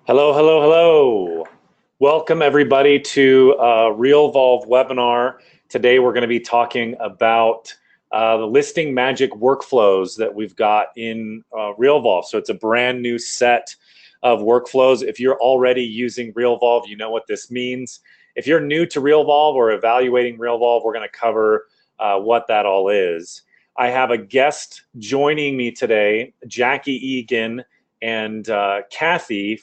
Hello, hello, hello. Welcome everybody to a Realvolve webinar. Today we're going to be talking about the listing magic workflows that we've got in Realvolve. So it's a brand new set of workflows. If you're already using Realvolve, you know what this means. If you're new to Realvolve or evaluating Realvolve, we're going to cover what that all is. I have a guest joining me today, Jackie Egan, and Cathy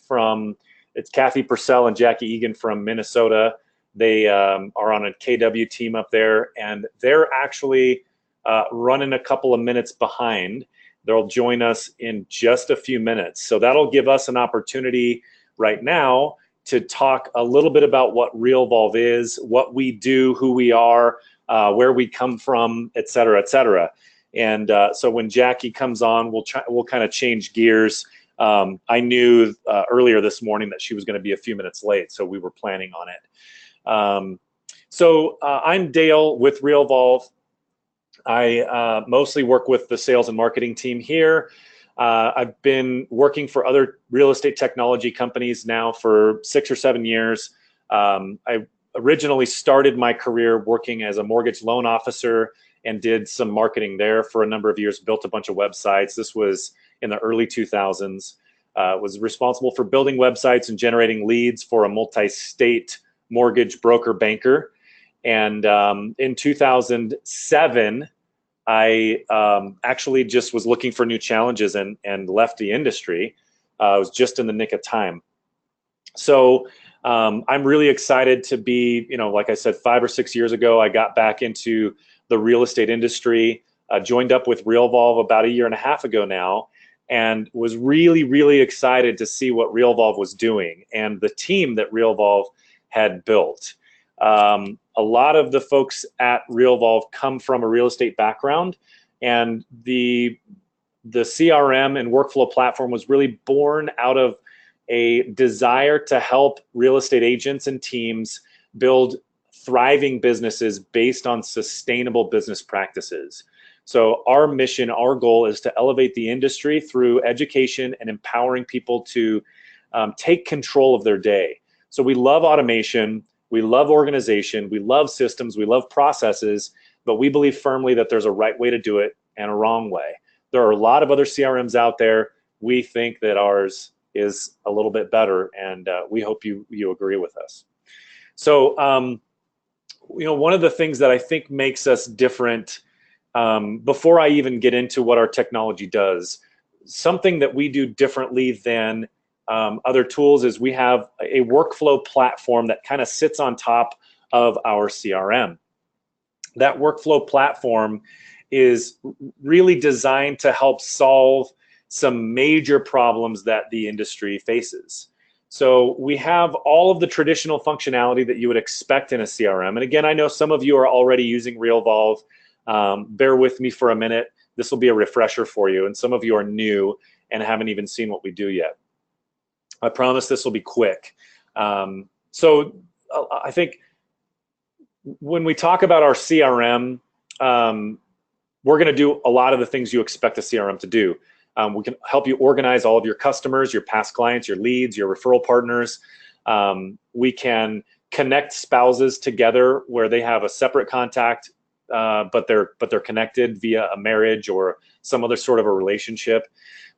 it's Cathy Purcell and Jackie Egan from Minnesota. They are on a KW team up there, and they're actually running a couple of minutes behind. They'll join us in just a few minutes. So that'll give us an opportunity right now to talk a little bit about what Realvolve is, what we do, who we are, where we come from, et cetera, et cetera. And so when Jackie comes on, we'll kind of change gears. I knew earlier this morning that she was going to be a few minutes late, so we were planning on it. I'm Dale with Realvolve. I mostly work with the sales and marketing team here. I've been working for other real estate technology companies now for 6 or 7 years. I originally started my career working as a mortgage loan officer and did some marketing there for a number of years, built a bunch of websites. This was in the early 2000s. Was responsible for building websites and generating leads for a multi-state mortgage broker banker. And in 2007, I actually just was looking for new challenges and left the industry. I was just in the nick of time. So I'm really excited to be, like I said, 5 or 6 years ago, I got back into the real estate industry, joined up with Realvolve about 1.5 years ago now, and was really, really excited to see what Realvolve was doing and the team that Realvolve had built. A lot of the folks at Realvolve come from a real estate background, and the CRM and workflow platform was really born out of a desire to help real estate agents and teams build thriving businesses based on sustainable business practices. So our mission, our goal is to elevate the industry through education and empowering people to take control of their day. So we love automation, we love organization, we love systems, we love processes, but we believe firmly that there's a right way to do it and a wrong way. There are a lot of other CRMs out there. We think that ours is a little bit better, and we hope you agree with us. So one of the things that I think makes us different, before I even get into what our technology does, something that we do differently than other tools is we have a workflow platform that kind of sits on top of our CRM. That workflow platform is really designed to help solve some major problems that the industry faces. So we have all of the traditional functionality that you would expect in a CRM. And again, I know some of you are already using Realvolve. Bear with me for a minute. This will be a refresher for you. And some of you are new and haven't even seen what we do yet. I promise this will be quick. So I think when we talk about our CRM, we're going to do a lot of the things you expect a CRM to do. We can help you organize all of your customers, your past clients, your leads, your referral partners. We can connect spouses together where they have a separate contact, but they're connected via a marriage or some other sort of a relationship.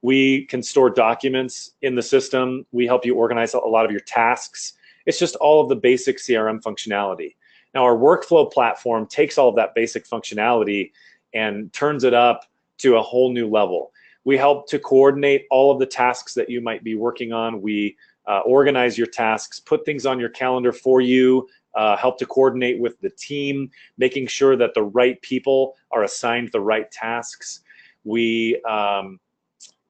We can store documents in the system. We help you organize a lot of your tasks. It's just all of the basic CRM functionality. Now, our workflow platform takes all of that basic functionality and turns it up to a whole new level. We help to coordinate all of the tasks that you might be working on. We organize your tasks, put things on your calendar for you, help to coordinate with the team, making sure that the right people are assigned the right tasks. We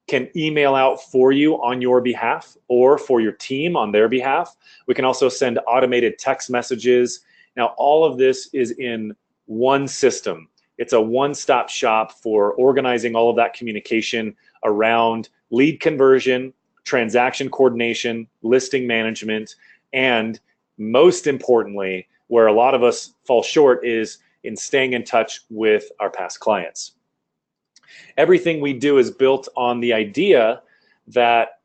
can email out for you on your behalf or for your team on their behalf. We can also send automated text messages. Now, all of this is in one system. It's a one-stop shop for organizing all of that communication around lead conversion, transaction coordination, listing management, and most importantly, where a lot of us fall short is in staying in touch with our past clients. Everything we do is built on the idea that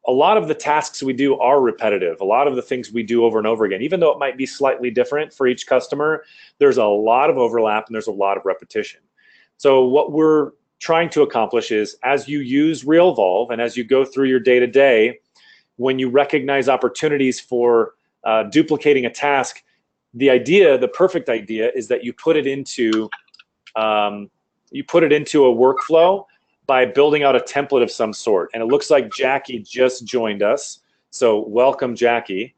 a lot of the tasks we do are repetitive. A lot of the things we do over and over again, even though it might be slightly different for each customer, there's a lot of overlap and there's a lot of repetition. So what we're trying to accomplish is, as you use Realvolve and as you go through your day-to-day, when you recognize opportunities for duplicating a task, the perfect idea is that you put it into a workflow by building out a template of some sort. And it looks like Jackie just joined us. So welcome, Jackie.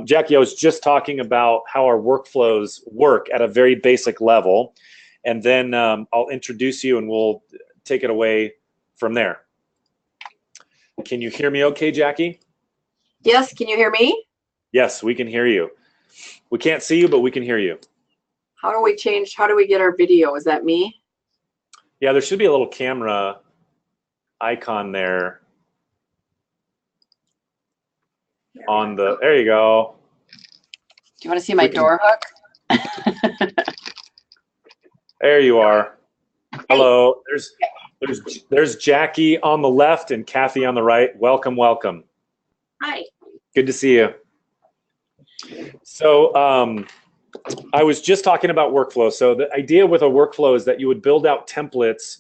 Jackie, I was just talking about how our workflows work at a very basic level. And then I'll introduce you and we'll take it away from there. Can you hear me okay, Jackie? Yes, can you hear me? Yes, we can hear you. We can't see you, but we can hear you. How do we get our video? Is that me? Yeah, there should be a little camera icon there on the, there you go. Do you want to see my door hook? There you are. Hello. There's Jackie on the left and Cathy on the right. Welcome, welcome. Hi. Good to see you. So I was just talking about workflow. So the idea with a workflow is that you would build out templates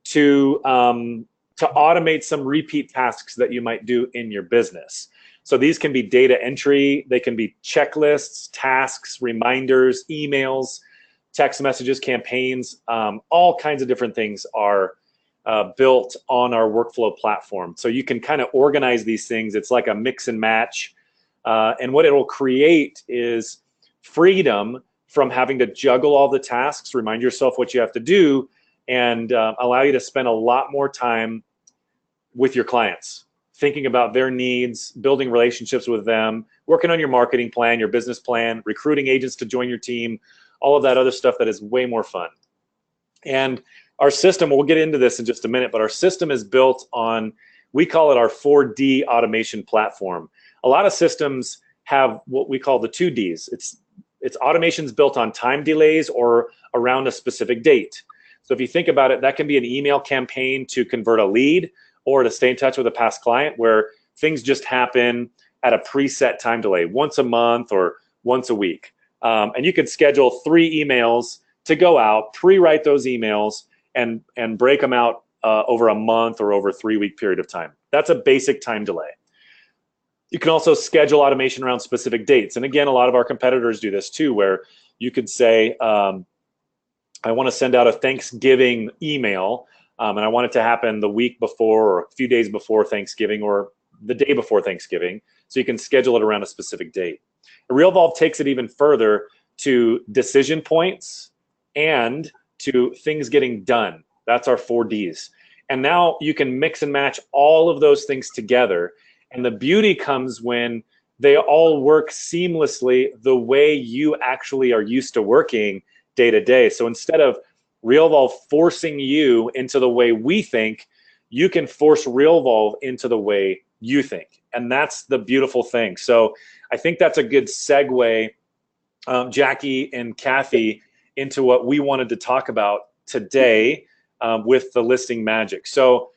to automate some repeat tasks that you might do in your business. So these can be data entry, they can be checklists, tasks, reminders, emails, text messages, campaigns, all kinds of different things are built on our workflow platform. So you can kind of organize these things. It's like a mix and match. And what it'll create is freedom from having to juggle all the tasks, remind yourself what you have to do, and allow you to spend a lot more time with your clients, thinking about their needs, building relationships with them, working on your marketing plan, your business plan, recruiting agents to join your team, all of that other stuff that is way more fun. And our system, we'll get into this in just a minute, but our system is built on, we call it our 4D automation platform. A lot of systems have what we call the 2Ds. It's automations built on time delays or around a specific date. So if you think about it, that can be an email campaign to convert a lead or to stay in touch with a past client where things just happen at a preset time delay, once a month or once a week. And you could schedule 3 emails to go out, pre-write those emails, and break them out over a month or over a 3-week period of time. That's a basic time delay. You can also schedule automation around specific dates. And again, a lot of our competitors do this too, where you could say, I want to send out a Thanksgiving email, and I want it to happen the week before or a few days before Thanksgiving or the day before Thanksgiving. So you can schedule it around a specific date. Realvolve takes it even further to decision points and to things getting done. That's our 4Ds. And now you can mix and match all of those things together. And the beauty comes when they all work seamlessly the way you actually are used to working day to day. So instead of Realvolve forcing you into the way we think, you can force Realvolve into the way you think. And that's the beautiful thing. So I think that's a good segue, Jackie and Cathy, into what we wanted to talk about today with the listing magic. So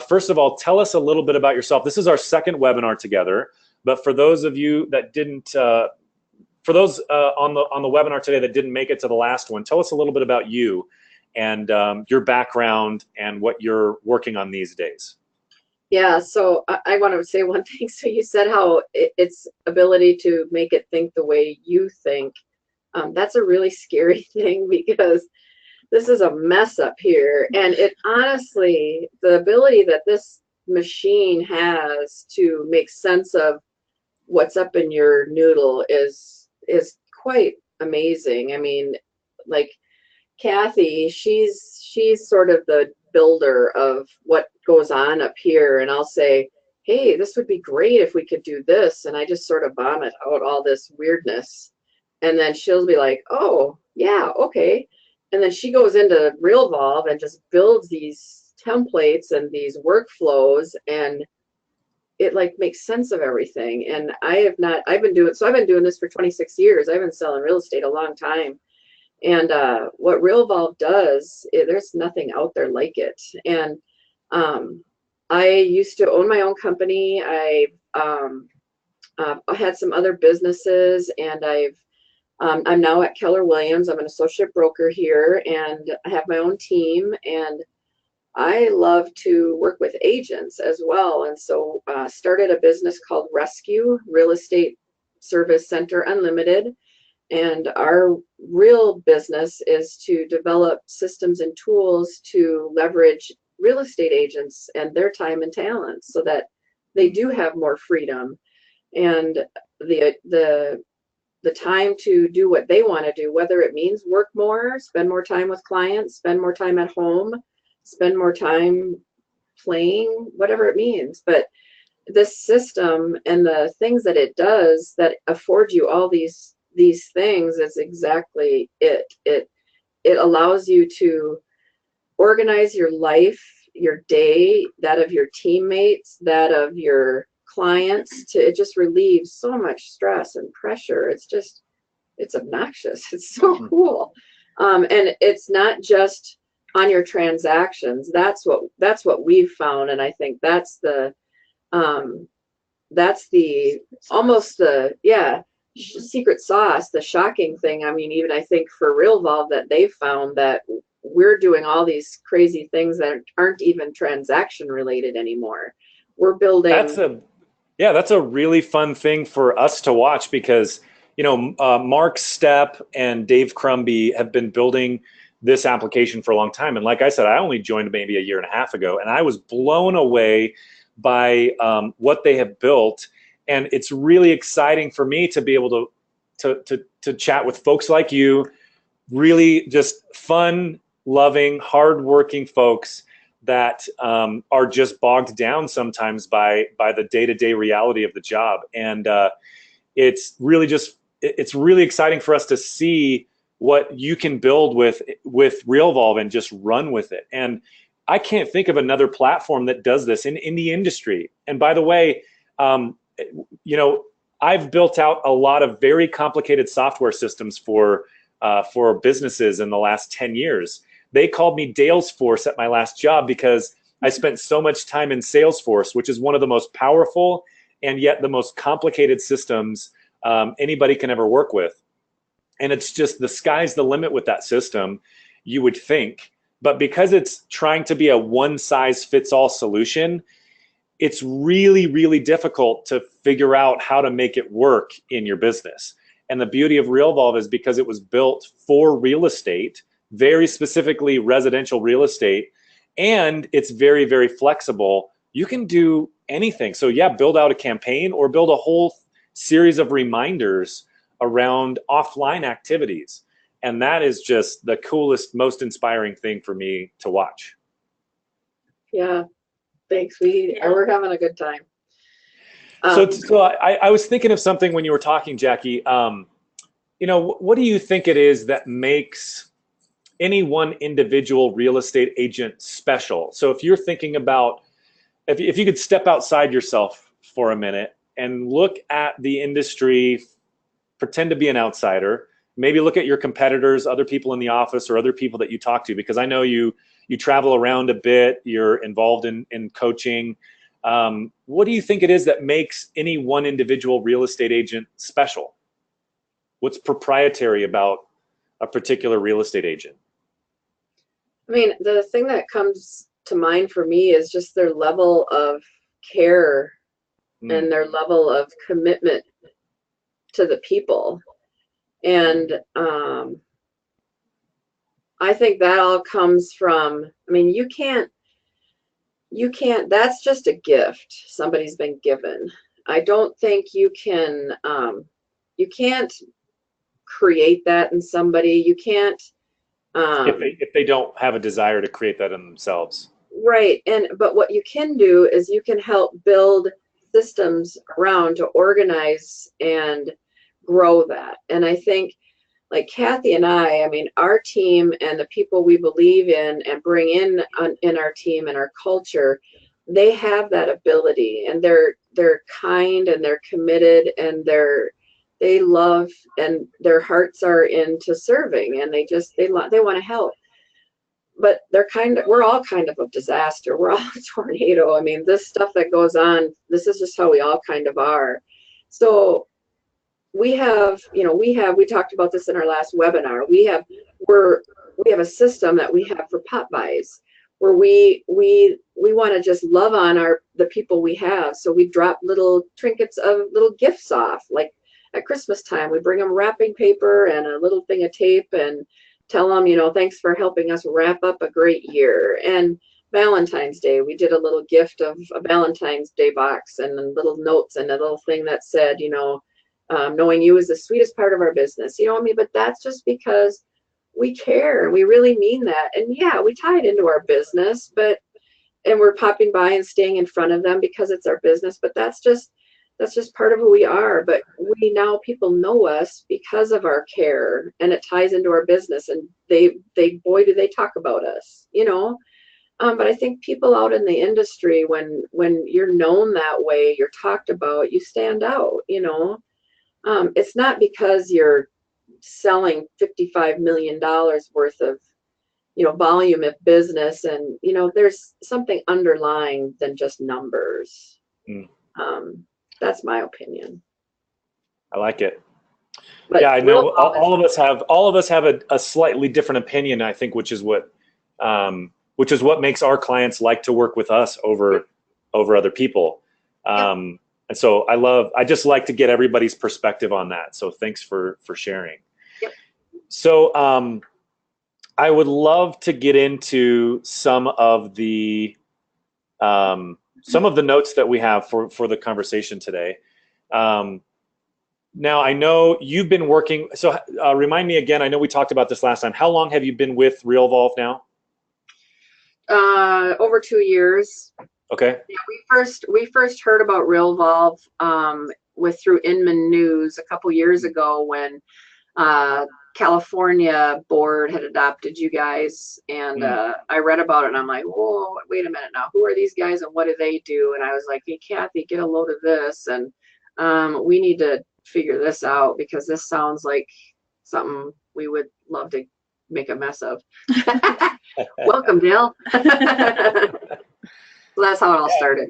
first of all, tell us a little bit about yourself. This is our second webinar together, but for those of you that didn't, for those on the webinar today that didn't make it to the last one, tell us a little bit about you and your background and what you're working on these days. Yeah, so I want to say one thing. So you said how its ability to make it think the way you think. That's a really scary thing because this is a mess up here. And it honestly, the ability that this machine has to make sense of what's up in your noodle is quite amazing. I mean, like Cathy, she's sort of the builder of what goes on up here, and I'll say, hey, this would be great if we could do this, and I just sort of vomit out all this weirdness, and then she'll be like, oh yeah, okay, and then she goes into Realvolve and just builds these templates and these workflows, and it like makes sense of everything. And I've been doing this for 26 years. I've been selling real estate a long time. And what Realvolve does, there's nothing out there like it. And I used to own my own company. I had some other businesses, and I'm now at Keller Williams. I'm an associate broker here, and I have my own team. And I love to work with agents as well, and so started a business called Rescue Real Estate Service Center Unlimited. And our real business is to develop systems and tools to leverage real estate agents and their time and talents so that they do have more freedom and the time to do what they want to do, whether it means work more, spend more time with clients, spend more time at home, spend more time playing, whatever it means. But this system and the things that it does that afford you all these things is exactly it. It allows you to organize your life, your day, that of your teammates, that of your clients. It just relieves so much stress and pressure. It's obnoxious. It's so cool. And it's not just on your transactions. That's what we've found, and I think that's the almost the secret sauce, the shocking thing. I mean, even I think for Realvolve that they've found that we're doing all these crazy things that aren't even transaction related anymore. We're building. That's a really fun thing for us to watch because, Mark Stepp and Dave Crumby have been building this application for a long time. And like I said, I only joined maybe a year and a half ago, and I was blown away by what they have built. And it's really exciting for me to be able to chat with folks like you, really just fun, loving, hardworking folks that are just bogged down sometimes by the day-to-day reality of the job. And it's really exciting for us to see what you can build with Realvolve and just run with it. And I can't think of another platform that does this in the industry. And by the way, I've built out a lot of very complicated software systems for businesses in the last 10 years. They called me Dalesforce at my last job because I spent so much time in Salesforce, which is one of the most powerful and yet the most complicated systems anybody can ever work with. And it's just the sky's the limit with that system, you would think. But because it's trying to be a one-size-fits-all solution, it's really, really difficult to figure out how to make it work in your business. And the beauty of Realvolve is because it was built for real estate, very specifically residential real estate, and it's very, very flexible. You can do anything. So yeah, build out a campaign or build a whole series of reminders around offline activities. And that is just the coolest, most inspiring thing for me to watch. Yeah, thanks. We're having a good time. So I was thinking of something when you were talking, Jackie. What do you think it is that makes any one individual real estate agent special? So if you're thinking about, if you could step outside yourself for a minute and look at the industry, pretend to be an outsider, maybe look at your competitors, other people in the office or other people that you talk to, because I know you travel around a bit, you're involved in coaching. What do you think it is that makes any one individual real estate agent special? What's proprietary about a particular real estate agent? I mean, the thing that comes to mind for me is just their level of care and their level of commitment to the people. And I think that all comes from, I mean, you can't, that's just a gift somebody's been given. I don't think you can't create that in somebody. You can't. If they don't have a desire to create that in themselves. Right. But what you can do is you can help build systems around to organize and grow that. And I think like Cathy and I mean, our team and the people we believe in and bring in our team and our culture, they have that ability, and they're kind and they're committed and they love, and their hearts are into serving, and they want to help. but we're all kind of a disaster. We're all a tornado. I mean, this stuff that goes on, this is just how we all kind of are. So we have, we talked about this in our last webinar. We have a system that we have for pop buys where we want to just love on the people we have. So we drop little trinkets of little gifts off, like at Christmas time, we bring them wrapping paper and a little thing of tape and tell them, thanks for helping us wrap up a great year. And Valentine's Day, we did a little gift of a Valentine's Day box and little notes and a little thing that said, knowing you is the sweetest part of our business. You know what I mean? But that's just because we care. We really mean that. And yeah, we tie it into our business, and we're popping by and staying in front of them because it's our business. But that's just part of who we are. But people know us because of our care, and it ties into our business, and boy, do they talk about us, but I think people out in the industry, when you're known that way, you're talked about, you stand out, it's not because you're selling $55 million worth of, volume of business, and, there's something underlying than just numbers. Mm. That's my opinion. I like it. But yeah, I know all of us have a slightly different opinion, I think, which is what makes our clients like to work with us over other people. And so I just like to get everybody's perspective on that. So thanks for sharing. Yep. So I would love to get into some of the notes that we have for the conversation today. Now, I know you've been working, so remind me again, I know we talked about this last time. How long have you been with Realvolve now? Over 2 years. Okay. Yeah, we first heard about Realvolve through Inman News a couple years ago when California board had adopted you guys, and I read about it, and I'm like, whoa, wait a minute now, who are these guys and what do they do? And I was like, hey, Cathy, get a load of this, and we need to figure this out because this sounds like something we would love to make a mess of. Welcome, Dale. So that's how it all started.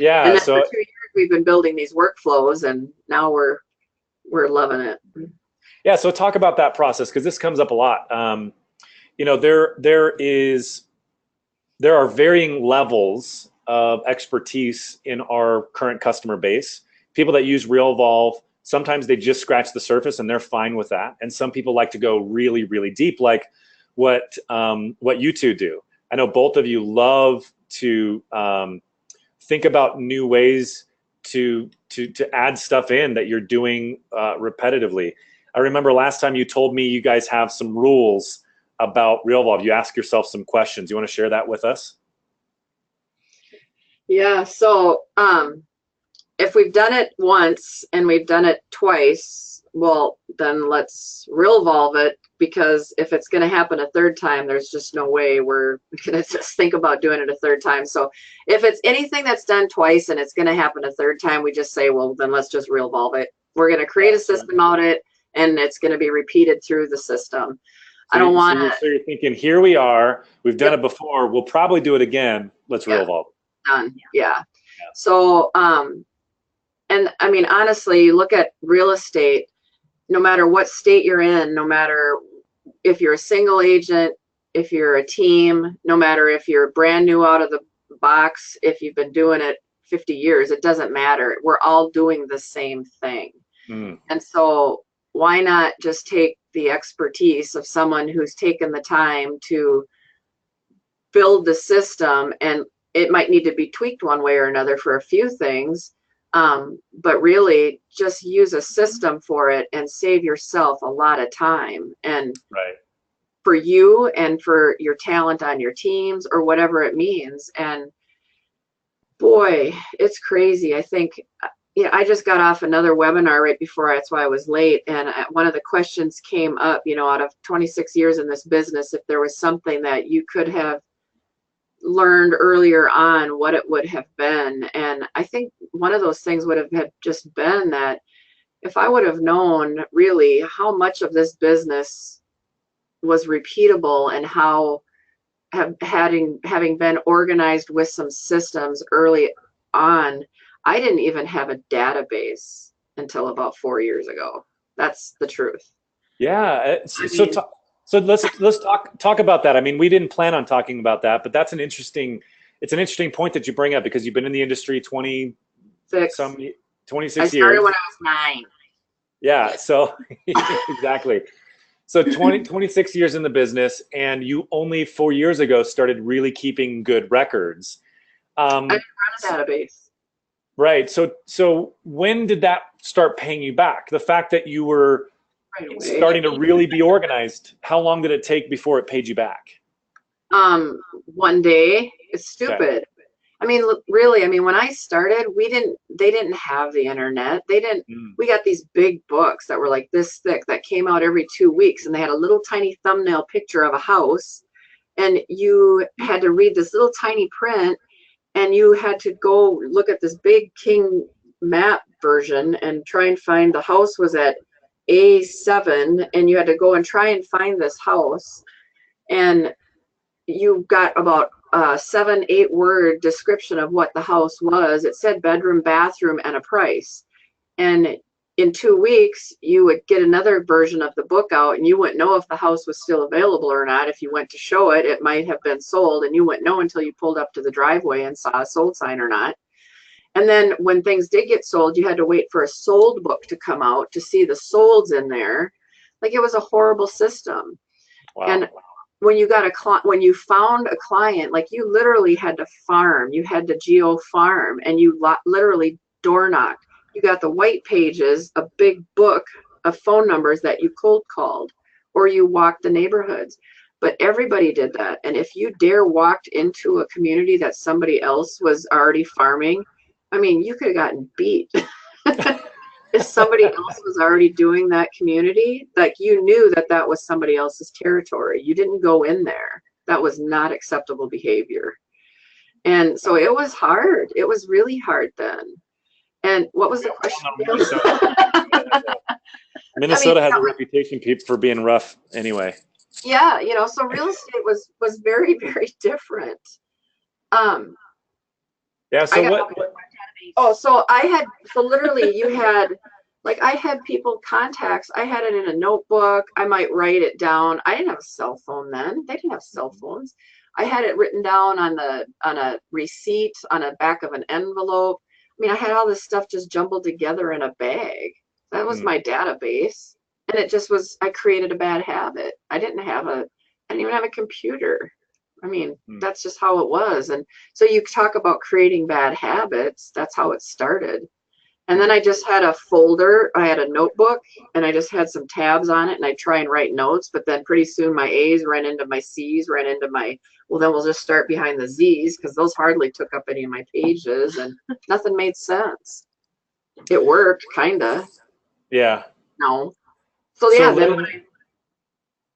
Yeah. And then for 2 years we've been building these workflows, and now we're loving it. Yeah. So talk about that process, because this comes up a lot. There are varying levels of expertise in our current customer base. People that use Realvolve, sometimes they just scratch the surface and they're fine with that. And some people like to go really, really deep, like what you two do. I know both of you love to think about new ways to add stuff in that you're doing repetitively. I remember last time you told me you guys have some rules about Realvolve. You ask yourself some questions. You want to share that with us? Yeah. So if we've done it once and we've done it twice, well, then let's Realvolve it, because if it's going to happen a third time, there's just no way we're going to just think about doing it a third time. So if it's anything that's done twice and it's going to happen a third time, we just say, well, then let's just Realvolve it. We're going to create a system out of it, and it's going to be repeated through the system. I don't want to. So you're thinking, here we are. We've done it before. We'll probably do it again. Let's Realvolve. Done. Yeah. So, and I mean, honestly, you look at real estate, no matter what state you're in, no matter if you're a single agent, if you're a team, no matter if you're brand new out of the box, if you've been doing it 50 years, it doesn't matter. We're all doing the same thing. And so why not just take the expertise of someone who's taken the time to build the system, and it might need to be tweaked one way or another for a few things, but really just use a system for it and save yourself a lot of time, and for you and for your talent on your teams or whatever it means. And boy, it's crazy. I think, I just got off another webinar right before, that's why I was late. And one of the questions came up, out of 26 years in this business, if there was something that you could have learned earlier on, what it would have been. And I think one of those things would have just been that if I would have known really how much of this business was repeatable and how having been organized with some systems early on, I didn't even have a database until about 4 years ago. That's the truth. Yeah. I So mean, so let's talk about that. I mean, we didn't plan on talking about that, but that's an interesting it's an interesting point that you bring up because you've been in the industry 20 six. some I 26 started years. when I was 9. Yeah. So exactly. So 26 years in the business, and you only 4 years ago started really keeping good records. I Um, didn't run a database right. So when did that start paying you back? The fact that you were right away. starting to really be organized, how long did it take before it paid you back? One day, it's Okay. stupid. I mean, really, I mean, when I started, they didn't have the internet. Mm, We got these big books that were like this thick that came out every 2 weeks, and they had a little tiny thumbnail picture of a house, and you had to read this little tiny print, and you had to go look at this big king map version and try and find the house was at A7, and you had to go and try and find this house, and you got about a 7, 8 word description of what the house was. It said bedroom, bathroom, and a price. And in 2 weeks, you would get another version of the book out, and you wouldn't know if the house was still available or not. If you went to show it, it might have been sold, and you wouldn't know until you pulled up to the driveway and saw a sold sign or not. And then when things did get sold, you had to wait for a sold book to come out to see the solds in there. Like, it was a horrible system. wow. And when you got when you found a client, like, you literally had to farm, you had to geo farm, and you literally door knocked. You got the white pages, a big book of phone numbers that you cold called, or you walked the neighborhoods. But everybody did that. And if you dare walked into a community that somebody else was already farming, I mean, you could have gotten beat. If somebody else was already doing that community, like, you knew that that was somebody else's territory. You didn't go in there. That was not acceptable behavior. And so it was hard. It was really hard then. And what was the We all question know Minnesota. again? I mean, Minnesota has a reputation for being rough anyway. yeah, so real estate was very, very different. Um, Yeah. I So got what Oh, so I had, so literally you had, like, I had people contacts. I had it in a notebook. I might write it down. I didn't have a cell phone then. They didn't have cell phones. I had it written down on a receipt on a back of an envelope. I mean, I had all this stuff just jumbled together in a bag. That was hmm, my database. And it just was, I created a bad habit. I didn't even have a computer. I mean, hmm. that's just how it was. And so you talk about creating bad habits. That's how it started. And then Hmm. I just had a folder. I had a notebook, and I just had some tabs on it, and I try and write notes. But then pretty soon my A's ran into my C's, ran into my, well, then we'll just start behind the Z's, because those hardly took up any of my pages, and nothing made sense. It worked, kind of. Yeah. No. So So yeah, then when then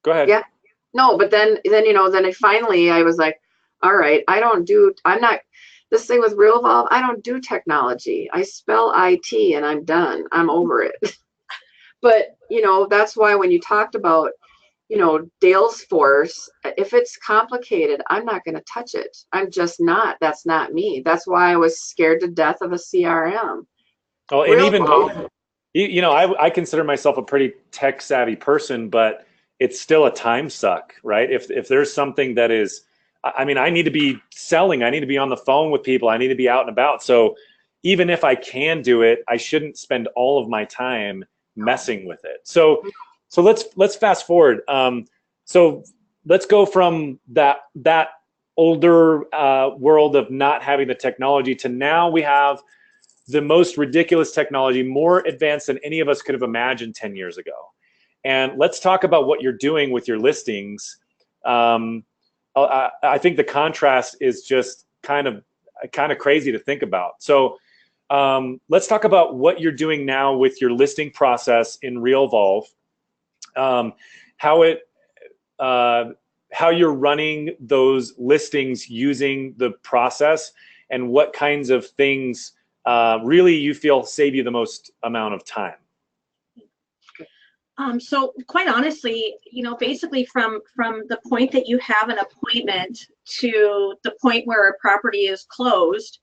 go ahead. yeah. No, but then I was like, all right, I'm not, this thing with Realvolve, I don't do technology. I spell IT and I'm done. I'm over it. But, that's why when you talked about, Dale's Force, if it's complicated, I'm not going to touch it. I'm just not. That's not me. That's why I was scared to death of a CRM. Oh, and even Realvolve, I consider myself a pretty tech savvy person, but it's still a time suck, right? If there's something that is, I mean, I need to be selling, I need to be on the phone with people, I need to be out and about. So even if I can do it, I shouldn't spend all of my time messing with it. So let's fast forward. So let's go from that older world of not having the technology to now we have the most ridiculous technology, more advanced than any of us could have imagined 10 years ago. And let's talk about what you're doing with your listings. Um, I think the contrast is just kind of crazy to think about. So let's talk about what you're doing now with your listing process in Realvolve, um, how it uh, how you're running those listings using the process, and what kinds of things really you feel save you the most amount of time. So quite honestly, basically from the point that you have an appointment to the point where a property is closed,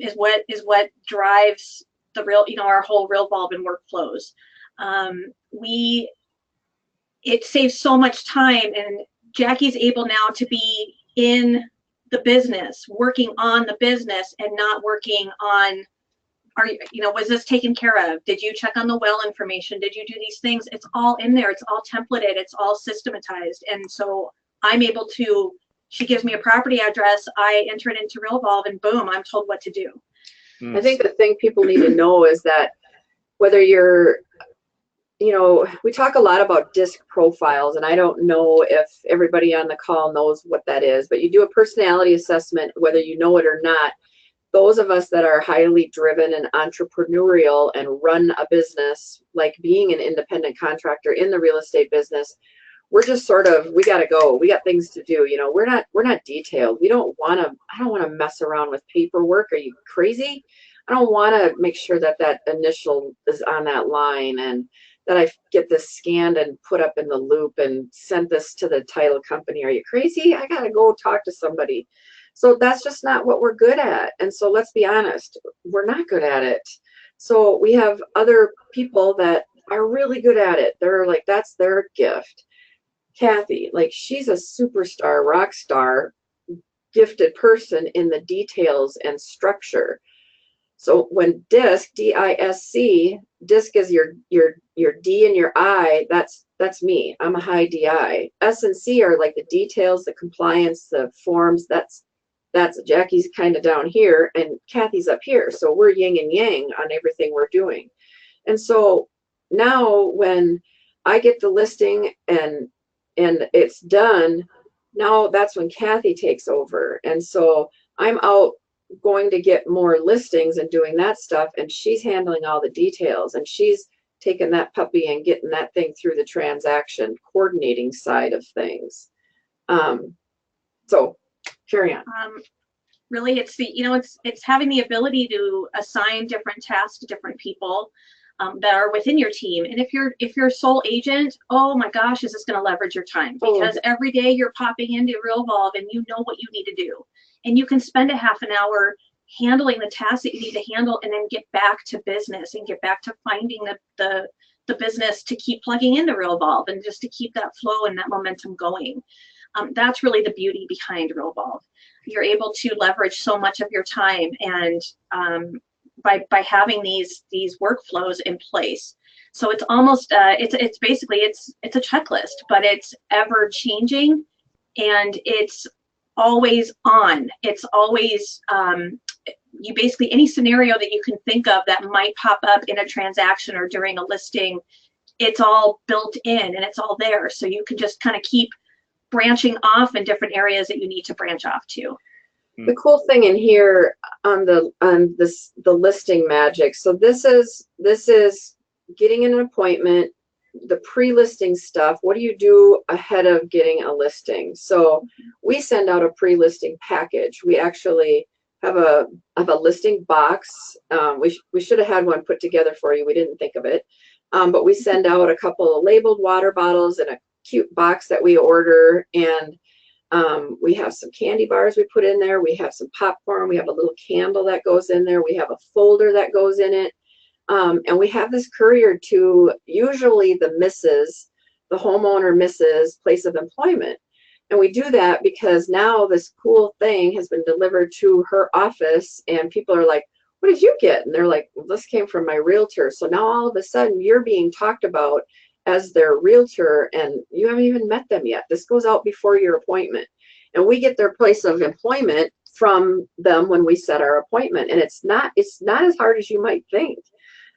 is what drives the real, our whole Realvolve and workflows. We It saves so much time, and Jackie's able now to be in the business, working on the business, and not working on, was this taken care of? Did you check on the well information? Did you do these things? It's all in there. It's all templated. It's all systematized. And so I'm able to, she gives me a property address, I enter it into Realvolve, and boom, I'm told what to do. I think the thing people need to know is that whether you're, we talk a lot about disc profiles, and I don't know if everybody on the call knows what that is, but you do a personality assessment, whether you know it or not. Those of us that are highly driven and entrepreneurial and run a business, like being an independent contractor in the real estate business, we're just sort of, we got to go. We got things to do. We're not detailed. I don't want to mess around with paperwork. Are you crazy? I don't want to make sure that initial is on that line, and that I get this scanned and put up in the loop and sent this to the title company. Are you crazy? I got to go talk to somebody. So that's just not what we're good at. And so let's be honest, we're not good at it. So we have other people that are really good at it. They're like, that's their gift. Cathy, like, she's a superstar, rock star, gifted person in the details and structure. So when DISC, D-I-S-C, DISC is your D and your I, that's me. I'm a high DI. S and C are like the details, the compliance, the forms. That's Jackie's kind of down here, and Cathy's up here. So we're yin and yang on everything we're doing. And so now when I get the listing and it's done, now that's when Cathy takes over. And so I'm out going to get more listings and doing that stuff, and she's handling all the details, and she's taking that puppy and getting that thing through the transaction coordinating side of things. So carry on. Really, it's it's having the ability to assign different tasks to different people that are within your team. And if you're a sole agent, oh my gosh, is this going to leverage your time? Because every day you're popping into Realvolve and you know what you need to do, and you can spend a half an hour handling the tasks that you need to handle, and then get back to business and get back to finding the business to keep plugging into Realvolve, and just to keep that flow and that momentum going. That's really the beauty behind Realvolve. You're able to leverage so much of your time, and by having these workflows in place. So it's almost it's basically it's a checklist, but it's ever changing, and it's always on. It's always you basically, any scenario that you can think of that might pop up in a transaction or during a listing, it's all built in and it's all there. So you can just kind of keep branching off in different areas that you need to branch off to. The cool thing in here on the listing magic. So this is getting an appointment, the pre-listing stuff. What do you do ahead of getting a listing? So we send out a pre-listing package. We actually have a listing box. We should have had one put together for you. We didn't think of it. But we send out a couple of labeled water bottles and a cute box that we order, and we have some candy bars we put in there. We have some popcorn. We have a little candle that goes in there. We have a folder that goes in it. And we have this courier to usually the homeowner misses place of employment. And we do that because now this cool thing has been delivered to her office, and people are like, what did you get? And they're like, well, this came from my realtor. So now all of a sudden you're being talked about as their realtor, and you haven't even met them yet. This goes out before your appointment, and we get their place of employment from them when we set our appointment. And it's not as hard as you might think.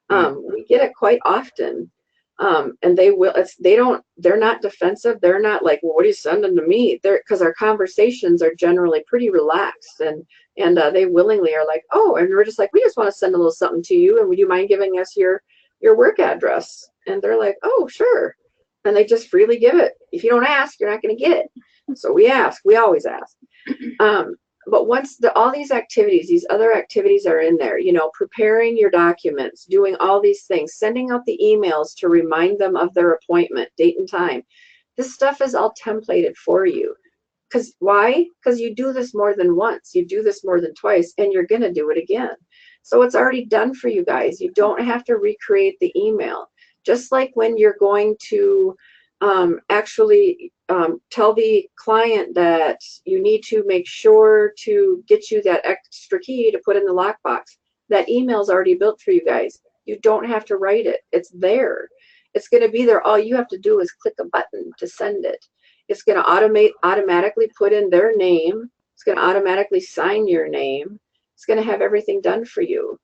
We get it quite often. And they're not defensive. They're not like, well, what are you sending to me? Because our conversations are generally pretty relaxed, and they willingly are like, oh, and we're just like, we just want to send a little something to you, and would you mind giving us your work address? And they're like, oh, sure. And they just freely give it. If you don't ask, you're not going to get it. So we ask. We always ask. but once all these activities, these other activities are in there, you know, preparing your documents, doing all these things, sending out the emails to remind them of their appointment, date and time. This stuff is all templated for you. Because why? Because you do this more than once, you do this more than twice, and you're going to do it again. So it's already done for you guys. You don't have to recreate the email. Just like when you're going to actually tell the client that you need to make sure to get you that extra key to put in the lockbox. That email's already built for you guys. You don't have to write it. It's there. It's going to be there. All you have to do is click a button to send it. It's going to automatically put in their name. It's going to automatically sign your name. It's going to have everything done for you.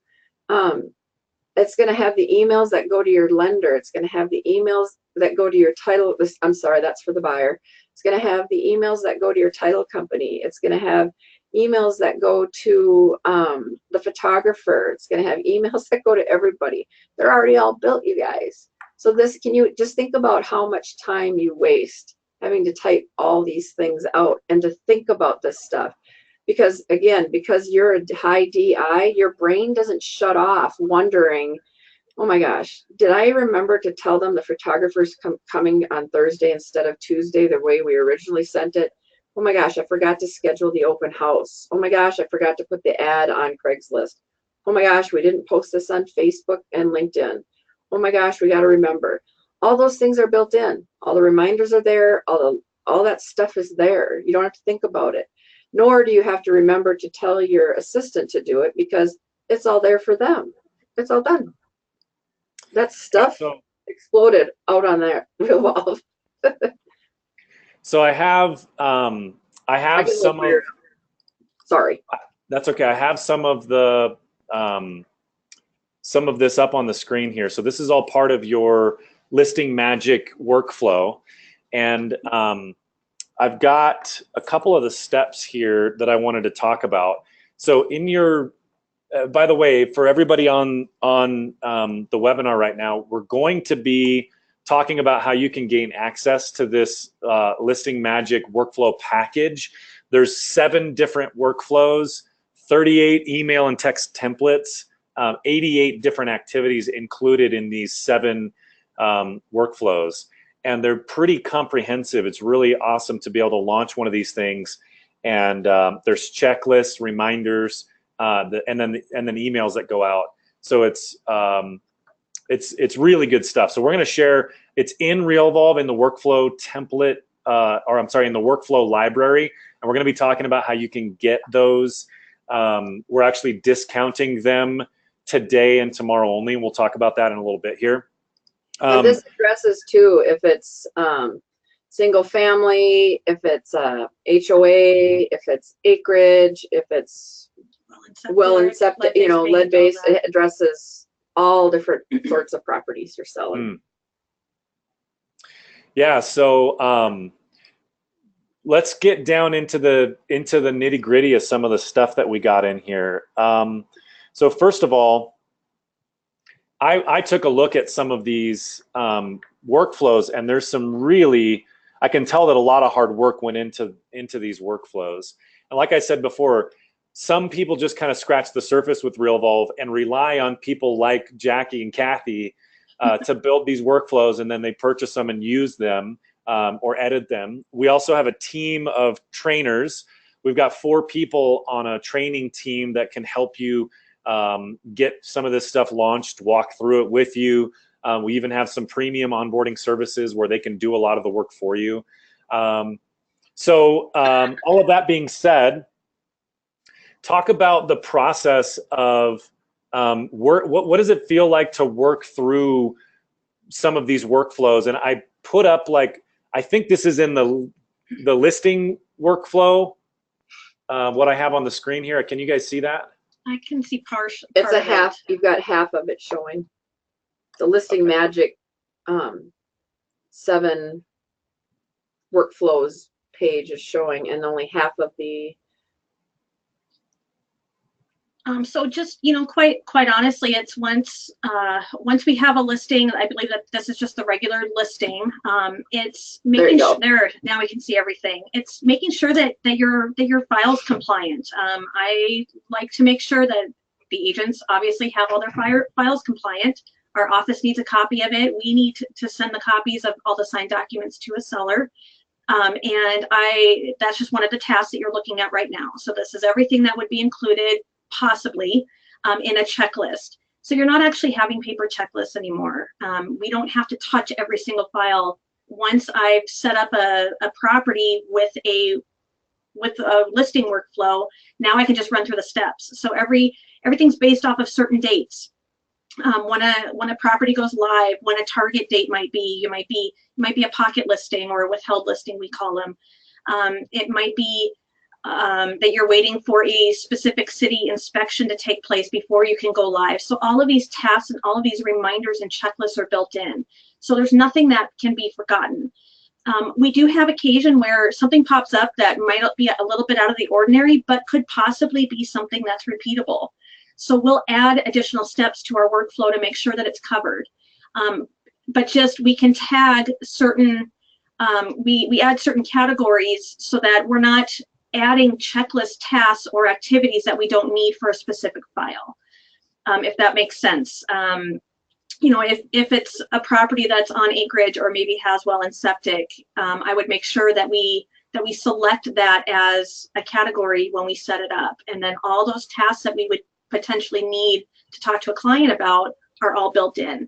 It's going to have the emails that go to your lender. It's going to have the emails that go to your title. I'm sorry, that's for the buyer. It's going to have the emails that go to your title company. It's going to have emails that go to the photographer. It's going to have emails that go to everybody. They're already all built, you guys. So this, can you just think about how much time you waste having to type all these things out and to think about this stuff? Because again, because you're a high DI, your brain doesn't shut off wondering, oh my gosh, did I remember to tell them the photographer's coming on Thursday instead of Tuesday the way we originally sent it? Oh my gosh, I forgot to schedule the open house. Oh my gosh, I forgot to put the ad on Craigslist. Oh my gosh, we didn't post this on Facebook and LinkedIn. Oh my gosh, we got to remember. All those things are built in. All the reminders are there. All that stuff is there. You don't have to think about it. Nor do you have to remember to tell your assistant to do it because it's all there for them. It's all done. That stuff exploded out on that Realvolve. So I have some of. Sorry. That's okay. I have some of the some of this up on the screen here. So this is all part of your listing magic workflow, and I've got a couple of the steps here that I wanted to talk about. So in your, by the way, for everybody on the webinar right now, we're going to be talking about how you can gain access to this Listing Magic workflow package. There's 7 different workflows, 38 email and text templates, 88 different activities included in these 7 workflows. And they're pretty comprehensive. It's really awesome to be able to launch one of these things. And there's checklists, reminders, and then emails that go out. So it's really good stuff. So we're going to share. It's in Realvolve in the workflow template, or I'm sorry, in the workflow library. And we're going to be talking about how you can get those. We're actually discounting them today and tomorrow only. We'll talk about that in a little bit here. And this addresses too if it's single family, if it's HOA, if it's acreage, if it's well and septic, you know, lead-based. It addresses all different sorts of properties you're selling. Yeah, so let's get down into the nitty-gritty of some of the stuff that we got in here. So first of all, I took a look at some of these workflows, and there's some really, I can tell that a lot of hard work went into these workflows. And like I said before, some people just kind of scratch the surface with Realvolve and rely on people like Jackie and Cathy to build these workflows, and then they purchase them and use them or edit them. We also have a team of trainers. We've got 4 people on a training team that can help you get some of this stuff launched, walk through it with you. We even have some premium onboarding services where they can do a lot of the work for you. So all of that being said, talk about the process of what does it feel like to work through some of these workflows? And I put up, like, I think this is in the listing workflow, what I have on the screen here. Can you guys see that? I can see partial. It's a half. You've got half of it showing. The Listing Magic 7 workflows page is showing, and only half of the So just, quite honestly, it's once we have a listing, I believe that this is just the regular listing. It's making sure there, now we can see everything. It's making sure that your file's compliant. I like to make sure that the agents obviously have all their files compliant. Our office needs a copy of it. We need to send the copies of all the signed documents to a seller. And that's just one of the tasks that you're looking at right now. So this is everything that would be included possibly in a checklist. So you're not actually having paper checklists anymore. We don't have to touch every single file. Once I've set up a property with a listing workflow, now I can just run through the steps. So everything's based off of certain dates. When a property goes live, when a target date might be, it might be a pocket listing or a withheld listing, we call them. It might be that you're waiting for a specific city inspection to take place before you can go live. So all of these tasks and all of these reminders and checklists are built in. So there's nothing that can be forgotten. We do have occasion where something pops up that might be a little bit out of the ordinary, but could possibly be something that's repeatable. So we'll add additional steps to our workflow to make sure that it's covered. But just we can tag certain, we add certain categories so that we're not adding checklist tasks or activities that we don't need for a specific file, if that makes sense. If it's a property that's on acreage or maybe has well and septic, I would make sure that we select that as a category when we set it up. And then all those tasks that we would potentially need to talk to a client about are all built in.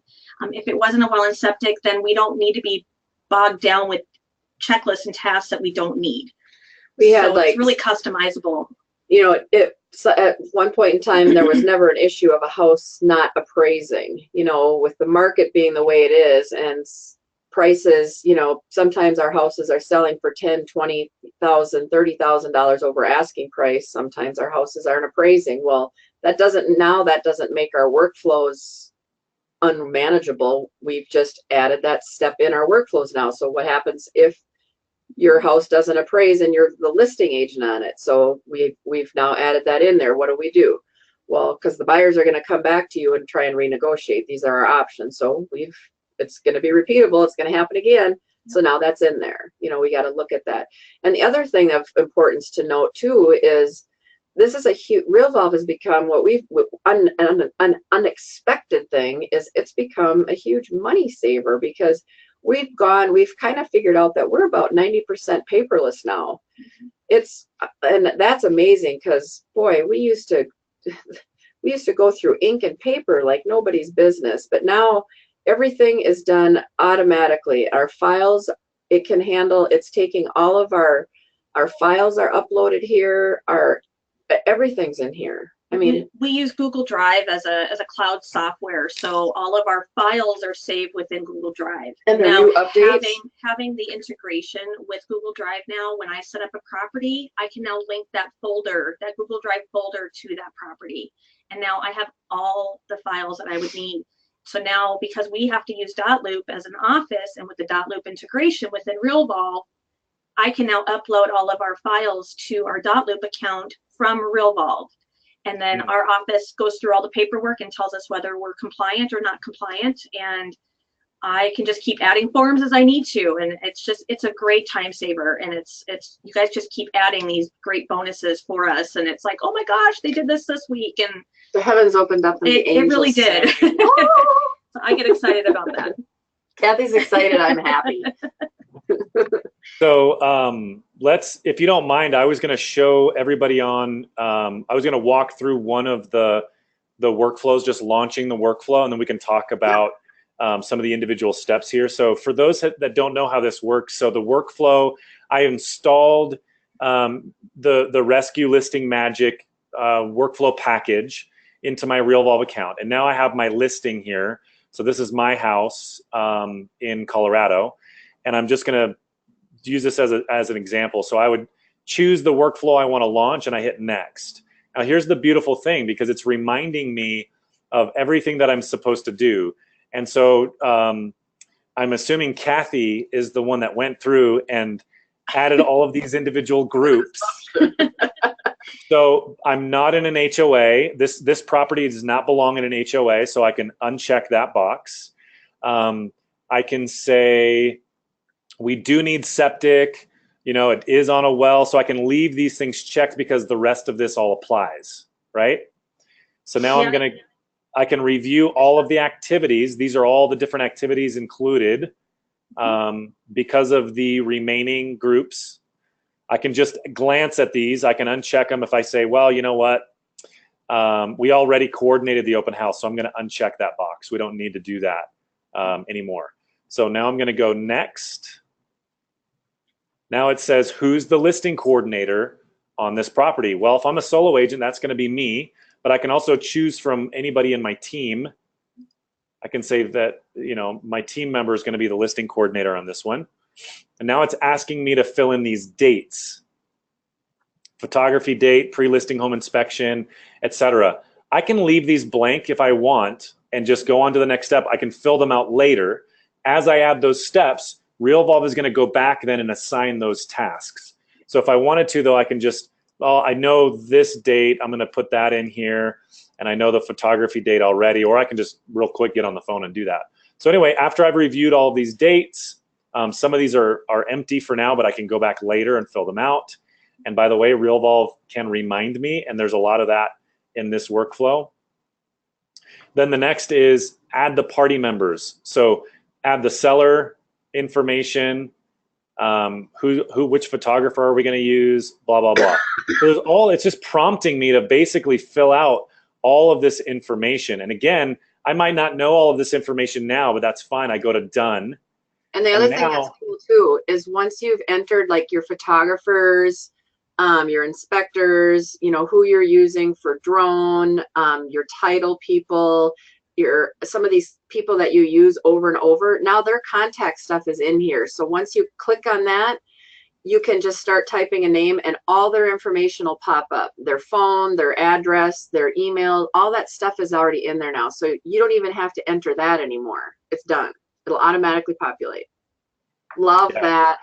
If it wasn't a well and septic, then we don't need to be bogged down with checklists and tasks that we don't need. We had so it's really customizable. So at one point in time, there was never an issue of a house not appraising, with the market being the way it is and prices, sometimes our houses are selling for $10,000, $20,000, $30,000 over asking price. Sometimes our houses aren't appraising. Well, that doesn't make our workflows unmanageable. We've just added that step in our workflows now. So what happens if your house doesn't appraise and you're the listing agent on it? So we've now added that in there. What do we do? Well, because the buyers are going to come back to you and try and renegotiate. These are our options. So it's going to be repeatable. It's going to happen again. So now that's in there. We got to look at that. And the other thing of importance to note too is this is a huge, Realvolve has become what an unexpected thing is it's become a huge money saver because we've kind of figured out that we're about 90% paperless now. And that's amazing because boy, we used to go through ink and paper like nobody's business, but now everything is done automatically. Our files, it's taking all of our files are uploaded here, everything's in here. I mean, we use Google Drive as a cloud software, so all of our files are saved within Google Drive. And now new updates, having the integration with Google Drive now, when I set up a property, I can now link that Google Drive folder to that property, and now I have all the files that I would need. So now, because we have to use dotloop as an office, and with the dotloop integration within Realvolve, I can now upload all of our files to our dotloop account from Realvolve. And then our office goes through all the paperwork and tells us whether we're compliant or not compliant. And I can just keep adding forms as I need to. And it's a great time saver. And it's you guys just keep adding these great bonuses for us. And it's like, oh my gosh, they did this week. And the heavens opened up and it really did. So I get excited about that. Cathy's excited. I'm happy. So if you don't mind, I was going to show everybody I was going to walk through one of the workflows, just launching the workflow, and then we can talk about some of the individual steps here. So for those that don't know how this works, so the workflow, I installed the Rescue Listing Magic workflow package into my Realvolve account. And now I have my listing here. So this is my house in Colorado. And I'm just going to use this as an example. So I would choose the workflow I want to launch and I hit next. Now here's the beautiful thing, because it's reminding me of everything that I'm supposed to do. And so I'm assuming Cathy is the one that went through and added all of these individual groups. So I'm not in an HOA. This property does not belong in an HOA, so I can uncheck that box. I can say we do need septic. You know, it is on a well, so I can leave these things checked because the rest of this all applies, right? So now Yeah. I can review all of the activities. These are all the different activities included because of the remaining groups. I can just glance at these. I can uncheck them if I say, well, you know what? We already coordinated the open house, so I'm going to uncheck that box. We don't need to do that anymore. So now I'm going to go next. Now it says, who's the listing coordinator on this property? Well, if I'm a solo agent, that's going to be me, but I can also choose from anybody in my team. I can say that, you know, my team member is going to be the listing coordinator on this one. And now it's asking me to fill in these dates. Photography date, pre-listing home inspection, etc. I can leave these blank if I want and just go on to the next step. I can fill them out later. As I add those steps, Realvolve is going to go back then and assign those tasks. So if I wanted to, though, I can just, well, I know this date, I'm going to put that in here, and I know the photography date already, or I can just real quick get on the phone and do that. So anyway, after I've reviewed all of these dates, some of these are empty for now, but I can go back later and fill them out. And by the way, Realvolve can remind me, and there's a lot of that in this workflow. Then the next is add the party members. So add the seller information, which photographer are we going to use, blah, blah, blah. So it's just prompting me to basically fill out all of this information. And again, I might not know all of this information now, but that's fine. I go to done. And the other thing that's cool too is once you've entered like your photographers, your inspectors, you know, who you're using for drone, your title people, some of these people that you use over and over, now their contact stuff is in here. So once you click on that, you can just start typing a name and all their information will pop up. Their phone, their address, their email, all that stuff is already in there now. So you don't even have to enter that anymore. It's done. It'll automatically populate. Love that.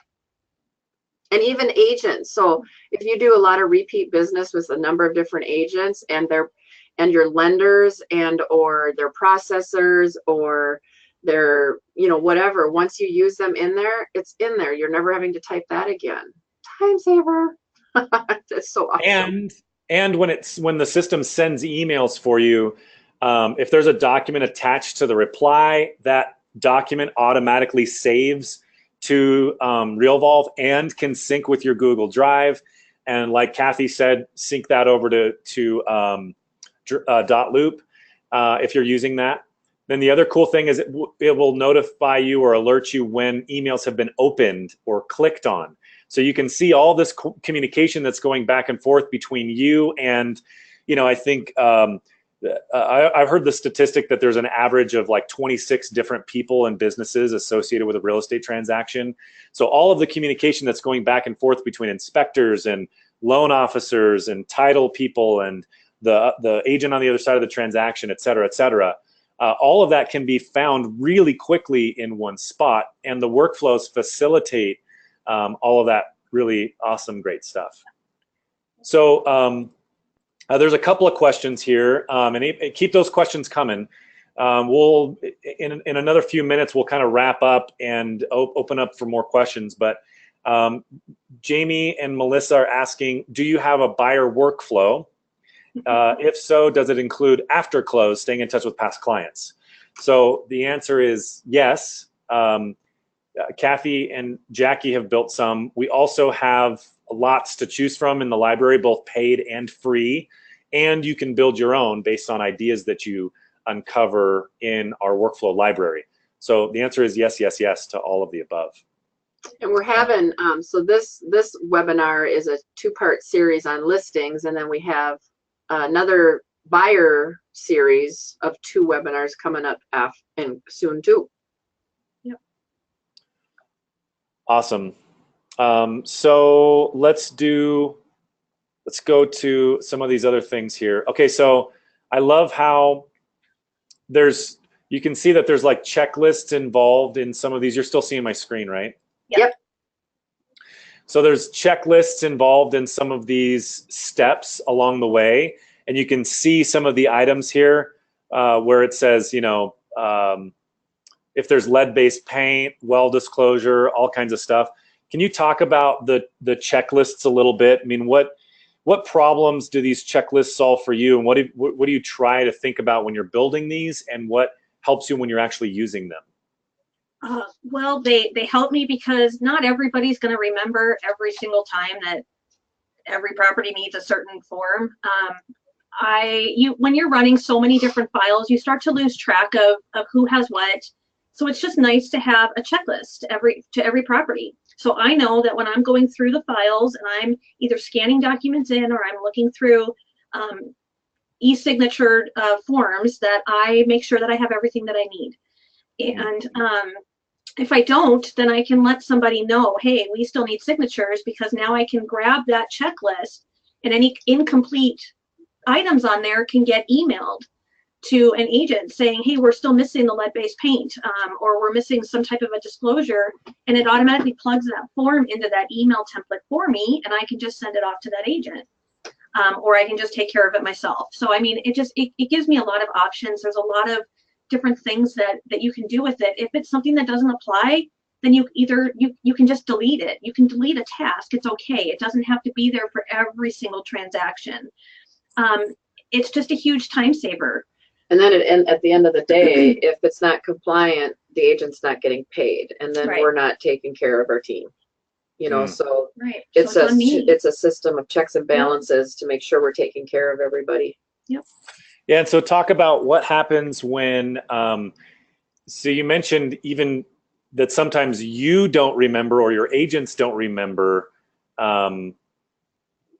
And even agents. So if you do a lot of repeat business with a number of different agents and your lenders or their processors or their, you know, whatever, once you use them in there, it's in there. You're never having to type that again. Time saver. That's so awesome. And when the system sends emails for you, if there's a document attached to the reply, that document automatically saves to Realvolve and can sync with your Google Drive. And like Cathy said, sync that over to Dotloop if you're using that. Then the other cool thing is it will notify you or alert you when emails have been opened or clicked on. So you can see all this communication that's going back and forth between you and, you know, I think I've heard the statistic that there's an average of like 26 different people and businesses associated with a real estate transaction. So all of the communication that's going back and forth between inspectors and loan officers and title people and the agent on the other side of the transaction, et cetera, all of that can be found really quickly in one spot, and the workflows facilitate all of that really awesome, great stuff. So there's a couple of questions here, and keep those questions coming. We'll in another few minutes we'll kind of wrap up and open up for more questions. But Jamie and Melissa are asking, do you have a buyer workflow? If so, does it include after close, staying in touch with past clients? So the answer is yes. Cathy and Jackie have built some. We also have lots to choose from in the library, both paid and free. And you can build your own based on ideas that you uncover in our workflow library. So the answer is yes, yes, yes to all of the above. And we're having, so this webinar is a two-part series on listings, and then we have another buyer series of 2 webinars coming up and soon too. Yep. Awesome. So let's go to some of these other things here. Okay, so I love how you can see that there's like checklists involved in some of these. You're still seeing my screen, right? Yep. So there's checklists involved in some of these steps along the way, and you can see some of the items here where it says, if there's lead-based paint, well disclosure, all kinds of stuff. Can you talk about the checklists a little bit? I mean, what problems do these checklists solve for you, and what do you try to think about when you're building these, and what helps you when you're actually using them? Well, they help me because not everybody's going to remember every single time that every property needs a certain form. When you're running so many different files, you start to lose track of who has what. So it's just nice to have a checklist to every property. So I know that when I'm going through the files and I'm either scanning documents in, or I'm looking through e-signature forms, that I make sure that I have everything that I need. And if I don't, then I can let somebody know, hey, we still need signatures, because now I can grab that checklist, and any incomplete items on there can get emailed to an agent saying, hey, we're still missing the lead-based paint, or we're missing some type of a disclosure, and it automatically plugs that form into that email template for me, and I can just send it off to that agent. Or I can just take care of it myself. So I mean, it gives me a lot of options. There's a lot of different things that you can do with it. If it's something that doesn't apply, then you can just delete it. You can delete a task. It's okay. It doesn't have to be there for every single transaction. It's just a huge time saver. And then at the end of the day, if it's not compliant, the agent's not getting paid, and then we're not taking care of our team. So it's a system of checks and balances to make sure we're taking care of everybody. Yep. Yeah, and so talk about what happens when, so you mentioned even that sometimes you don't remember, or your agents don't remember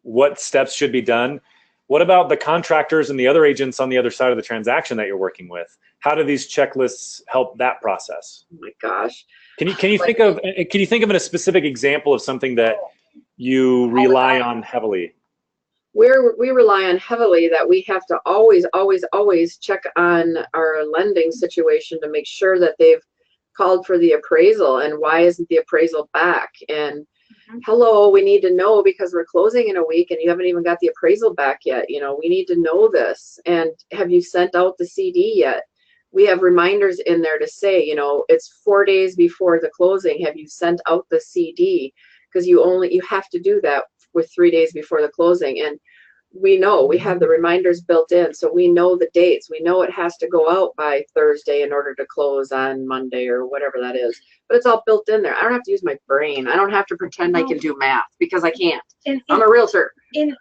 what steps should be done. What about the contractors and the other agents on the other side of the transaction that you're working with? How do these checklists help that process? Oh my gosh. Can you think of a specific example of something that you rely on heavily? We rely on heavily that we have to always check on our lending situation to make sure that they've called for the appraisal, and why isn't the appraisal back? And hello, we need to know, because we're closing in a week and you haven't even got the appraisal back yet. We need to know this. And have you sent out the CD yet? We have reminders in there to say, it's 4 days before the closing. Have you sent out the CD? Because you have to do that with 3 days before the closing. And we have the reminders built in, so we know the dates. We know it has to go out by Thursday in order to close on Monday, or whatever that is. But it's all built in there. I don't have to use my brain. I don't have to pretend I can do math, because I can't. I'm a realtor. In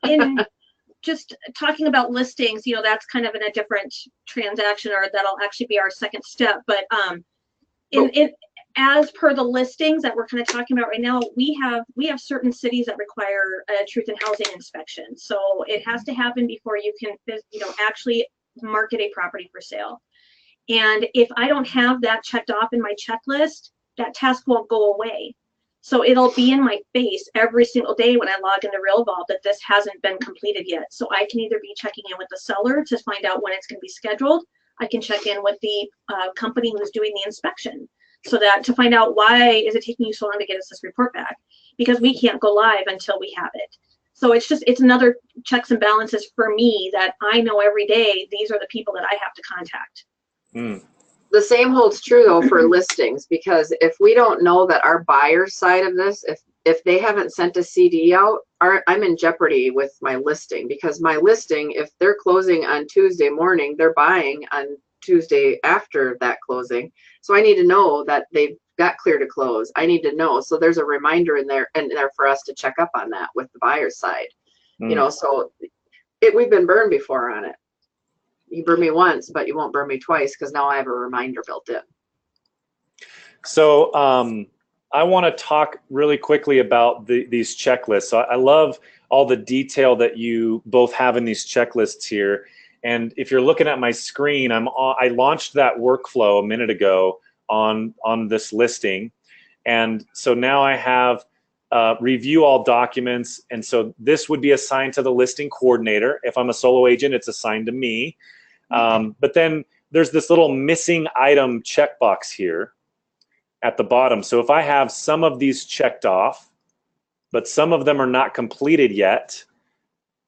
just talking about listings, that's kind of in a different transaction, or that'll actually be our second step. But as per the listings that we're kind of talking about right now, we have certain cities that require a truth in housing inspection. So it has to happen before you can, actually market a property for sale. And if I don't have that checked off in my checklist, that task won't go away. So it'll be in my face every single day when I log into Realvolve that this hasn't been completed yet. So I can either be checking in with the seller to find out when it's going to be scheduled. I can check in with the company who's doing the inspection, so that to find out, why is it taking you so long to get us this report back? Because we can't go live until we have it. So it's another checks and balances for me, that I know every day these are the people that I have to contact. The same holds true though for listings, because if we don't know that our buyer's side of this, if they haven't sent a CD out, I'm in jeopardy with my listing, because my listing, if they're closing on Tuesday morning, they're buying on Tuesday after that closing. So I need to know that they've got clear to close. I need to know. So there's a reminder in there for us to check up on that with the buyer's side. So we've been burned before on it. You burn me once, but you won't burn me twice, because now I have a reminder built in. So I want to talk really quickly about these checklists. So I love all the detail that you both have in these checklists here. And if you're looking at my screen, I launched that workflow a minute ago on this listing. And so now I have review all documents. And so this would be assigned to the listing coordinator. If I'm a solo agent, it's assigned to me. But then there's this little missing item checkbox here at the bottom. So if I have some of these checked off, but some of them are not completed yet,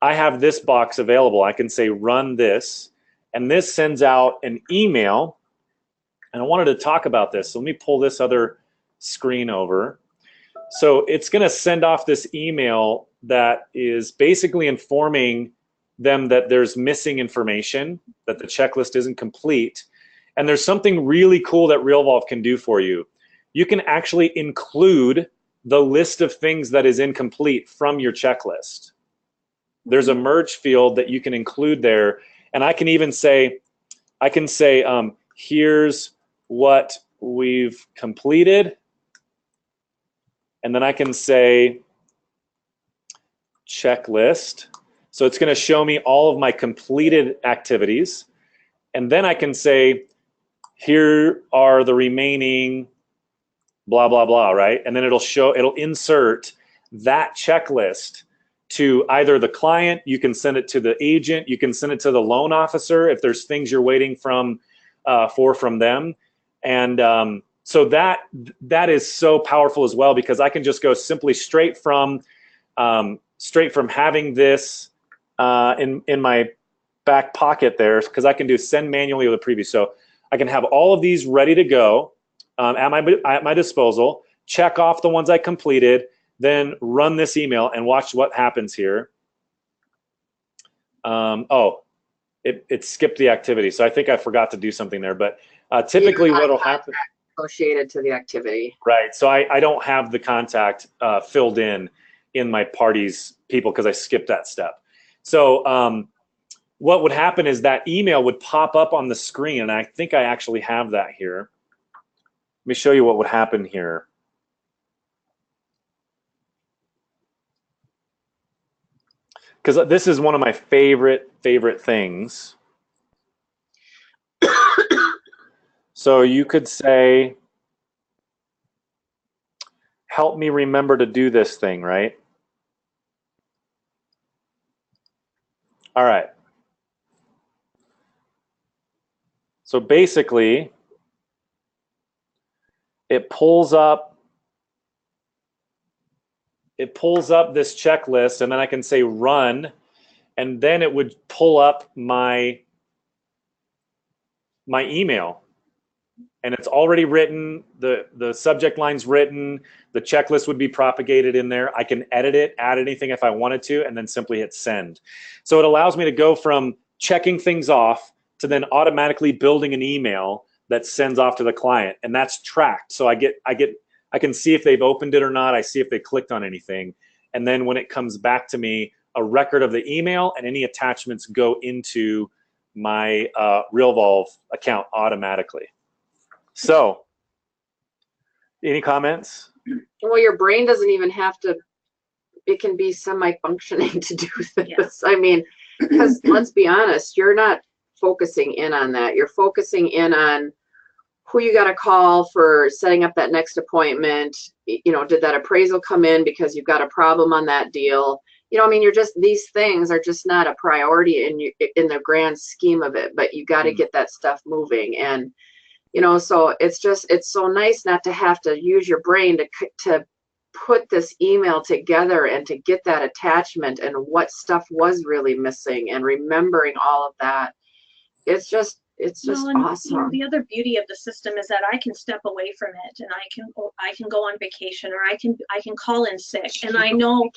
I have this box available. I can say run this, and this sends out an email. And I wanted to talk about this. So let me pull this other screen over. So it's going to send off this email that is basically informing them that there's missing information, that the checklist isn't complete. And there's something really cool that Realvolve can do for you. You can actually include the list of things that is incomplete from your checklist. There's a merge field that you can include there. And I can even say, here's what we've completed. And then I can say checklist. So it's going to show me all of my completed activities. And then I can say, here are the remaining blah, blah, blah, right? And then it'll insert that checklist to either the client, you can send it to the agent, you can send it to the loan officer if there's things you're waiting from them. And so that is so powerful as well, because I can just go simply straight from having this in my back pocket there, because I can do send manually with a preview. So I can have all of these ready to go at my disposal, check off the ones I completed, then run this email and watch what happens here. It skipped the activity. So I think I forgot to do something there, but typically what will happen associated to the activity. Right. So I don't have the contact filled in my parties people because I skipped that step. So what would happen is that email would pop up on the screen, and I think I actually have that here. Let me show you what would happen here. Because this is one of my favorite things. So you could say, help me remember to do this thing, right? All right. So basically, it pulls up this checklist, and then I can say run, and then it would pull up my email. And it's already written, the subject line's written, the checklist would be propagated in there. I can edit it, add anything if I wanted to, and then simply hit send. So it allows me to go from checking things off to then automatically building an email that sends off to the client, and that's tracked. So I can see if they've opened it or not. I see if they clicked on anything, and then when it comes back to me, a record of the email and any attachments go into my Realvolve account automatically. So, any comments? Well, your brain doesn't even have to, it can be semi-functioning to do this. Yeah. I mean, because let's be honest, you're not focusing in on that. You're focusing in on who you got to call for setting up that next appointment. You know, did that appraisal come in because you've got a problem on that deal? You know, I mean, these things are just not a priority in the grand scheme of it, but you got to get that stuff moving. And you know, so it's so nice not to have to use your brain to put this email together and to get that attachment and what stuff was really missing and remembering all of that. It's just awesome. You know, the other beauty of the system is that I can step away from it, and I can go on vacation, or I can call in sick, and I know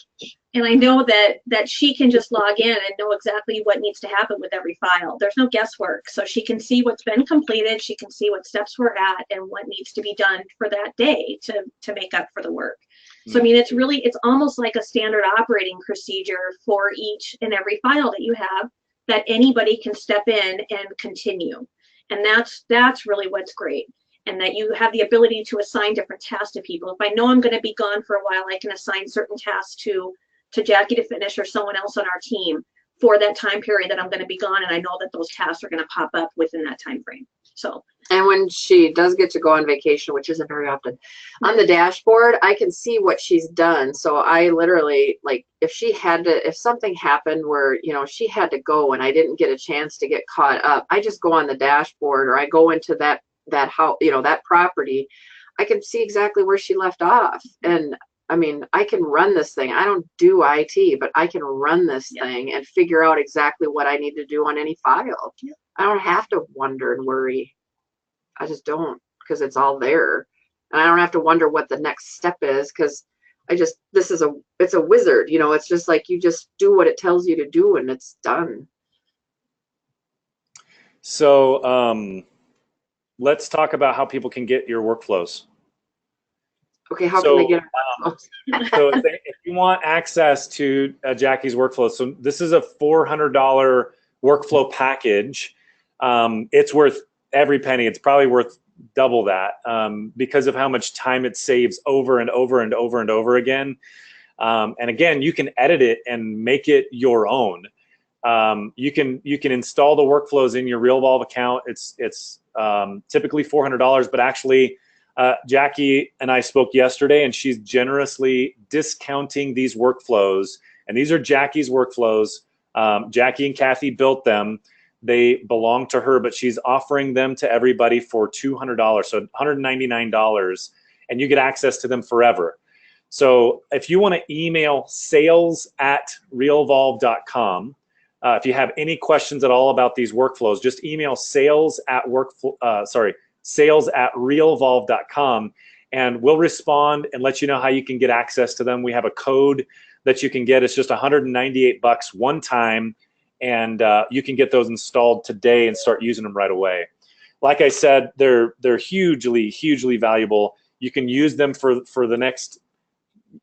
that she can just log in and know exactly what needs to happen with every file. There's no guesswork, so she can see what's been completed, she can see what steps we're at, and what needs to be done for that day to make up for the work. So I mean, it's almost like a standard operating procedure for each and every file that you have, that anybody can step in and continue. And that's really what's great. And that you have the ability to assign different tasks to people. If I know I'm going to be gone for a while, I can assign certain tasks to Jackie to finish, or someone else on our team for that time period that I'm going to be gone, and I know that those tasks are going to pop up within that time frame. So, and when she does get to go on vacation, which isn't very often, on the dashboard, I can see what she's done. So I literally, like, if something happened where, you know, she had to go and I didn't get a chance to get caught up, I just go on the dashboard, or I go into that house, you know, that property. I can see exactly where she left off, and I mean, I can run this thing. I don't do IT, but I can run this thing and figure out exactly what I need to do on any file. I don't have to wonder and worry. I just don't, because it's all there. And I don't have to wonder what the next step is, because it's a wizard, you know, it's just like you just do what it tells you to do and it's done. So let's talk about how people can get your workflows. Okay, how can they get so if you want access to Jackie's workflow, so this is a $400 workflow package. It's worth every penny. It's probably worth double that because of how much time it saves over and over and over and over again. And again, you can edit it and make it your own. You can install the workflows in your Realvolve account. It's typically $400, but actually Jackie and I spoke yesterday, and she's generously discounting these workflows. And these are Jackie's workflows. Jackie and Cathy built them. They belong to her, but she's offering them to everybody for $200, so $199, and you get access to them forever. So if you want to email sales@realvolve.com, if you have any questions at all about these workflows, just email sales@realvolve.com, and we'll respond and let you know how you can get access to them. We have a code that you can get. It's just $198 one time, and you can get those installed today and start using them right away. Like I said, they're hugely valuable. You can use them for the next,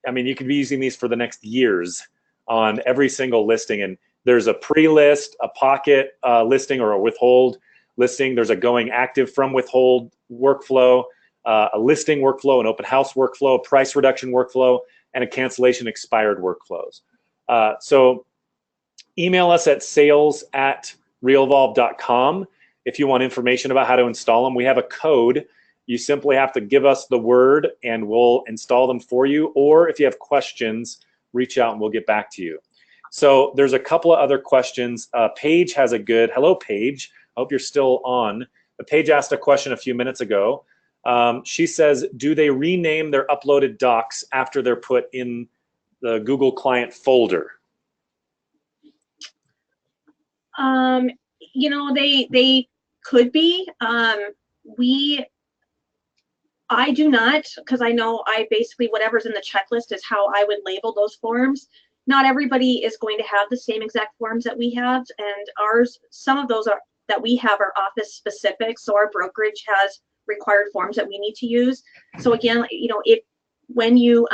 I mean, you could be using these for the next years on every single listing. And there's a pre-list, a pocket listing, or a withhold listing. There's a going active from withhold workflow, a listing workflow, an open house workflow, a price reduction workflow, and a cancellation expired workflows. So email us at sales@realvolve.com if you want information about how to install them. We have a code. You simply have to give us the word and we'll install them for you. Or if you have questions, reach out and we'll get back to you. So there's a couple of other questions. Paige has a good, hello Paige, I hope you're still on. Paige asked a question a few minutes ago. She says, do they rename their uploaded docs after they're put in the Google Client folder? You know, they could be. I do not, because I know I basically, whatever's in the checklist is how I would label those forms. Not everybody is going to have the same exact forms that we have, and ours, some of those that we have are office specific, so our brokerage has required forms that we need to use. So again, you know, when you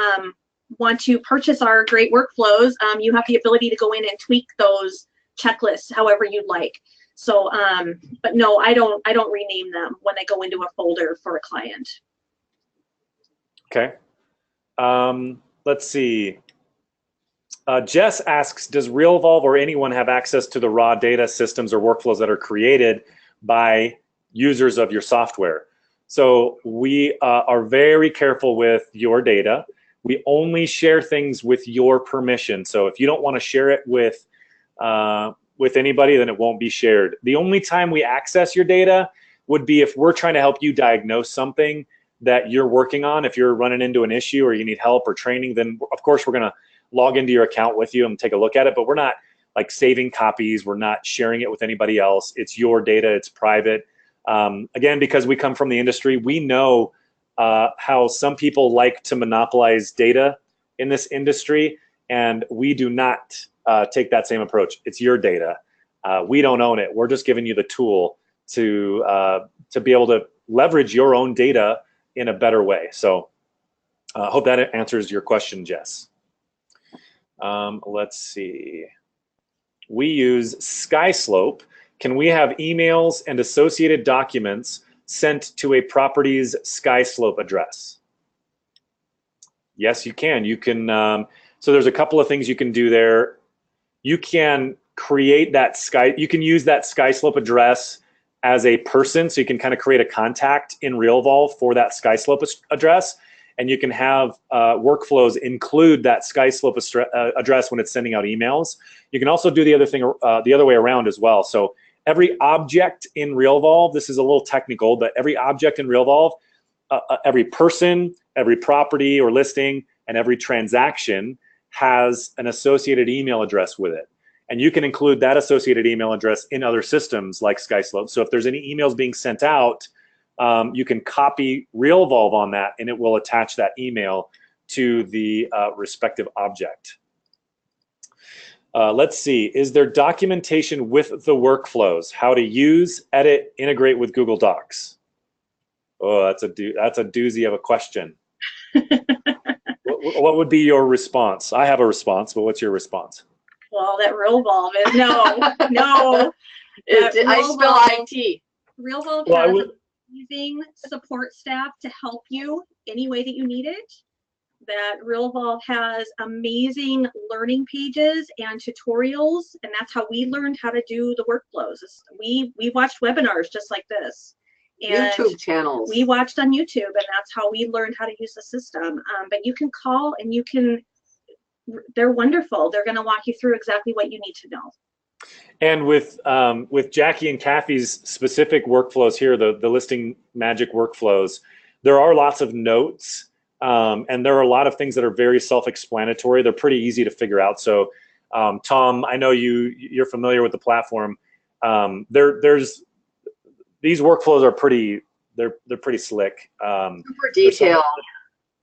want to purchase our great workflows, you have the ability to go in and tweak those checklists however you'd like. So, but no, I don't rename them when they go into a folder for a client. Okay. Let's see. Jess asks, does Realvolve or anyone have access to the raw data systems or workflows that are created by users of your software? So we are very careful with your data. We only share things with your permission. So if you don't want to share it with anybody, then it won't be shared. The only time we access your data would be if we're trying to help you diagnose something that you're working on. If you're running into an issue or you need help or training, then of course we're going to log into your account with you and take a look at it, but we're not like saving copies. We're not sharing it with anybody else. It's your data, it's private. Again, because we come from the industry, we know how some people like to monopolize data in this industry, and we do not take that same approach. It's your data. We don't own it. We're just giving you the tool to be able to leverage your own data in a better way. So I hope that answers your question, Jess. Let's see. We use SkySlope. Can we have emails and associated documents sent to a property's SkySlope address? Yes, you can. You can. So there's a couple of things you can do there. You can create that you can use that SkySlope address as a person, so you can kind of create a contact in Realvolve for that SkySlope address, and you can have workflows include that SkySlope address when it's sending out emails. You can also do the other way around as well. So every object in Realvolve, this is a little technical, but every object in Realvolve, every person, every property or listing, and every transaction has an associated email address with it. And you can include that associated email address in other systems like SkySlope. So if there's any emails being sent out, you can copy Realvolve on that, and it will attach that email to the respective object. Let's see, is there documentation with the workflows? How to use, edit, integrate with Google Docs? Oh, that's a doozy of a question. What would be your response? I have a response, but what's your response? Well, that Realvolve is no. I spell IT. Realvolve Well, has amazing support staff to help you any way that you need it. That Realvolve has amazing learning pages and tutorials, and that's how we learned how to do the workflows. We watched webinars just like this. And YouTube channels. We watched on YouTube, and that's how we learned how to use the system. But you can call, and they're wonderful. They're going to walk you through exactly what you need to know. And with Jackie and Cathy's specific workflows here, the listing magic workflows, there are lots of notes, and there are a lot of things that are very self-explanatory. They're pretty easy to figure out. So, Tom, I know you're familiar with the platform. These workflows are pretty slick. Super detailed.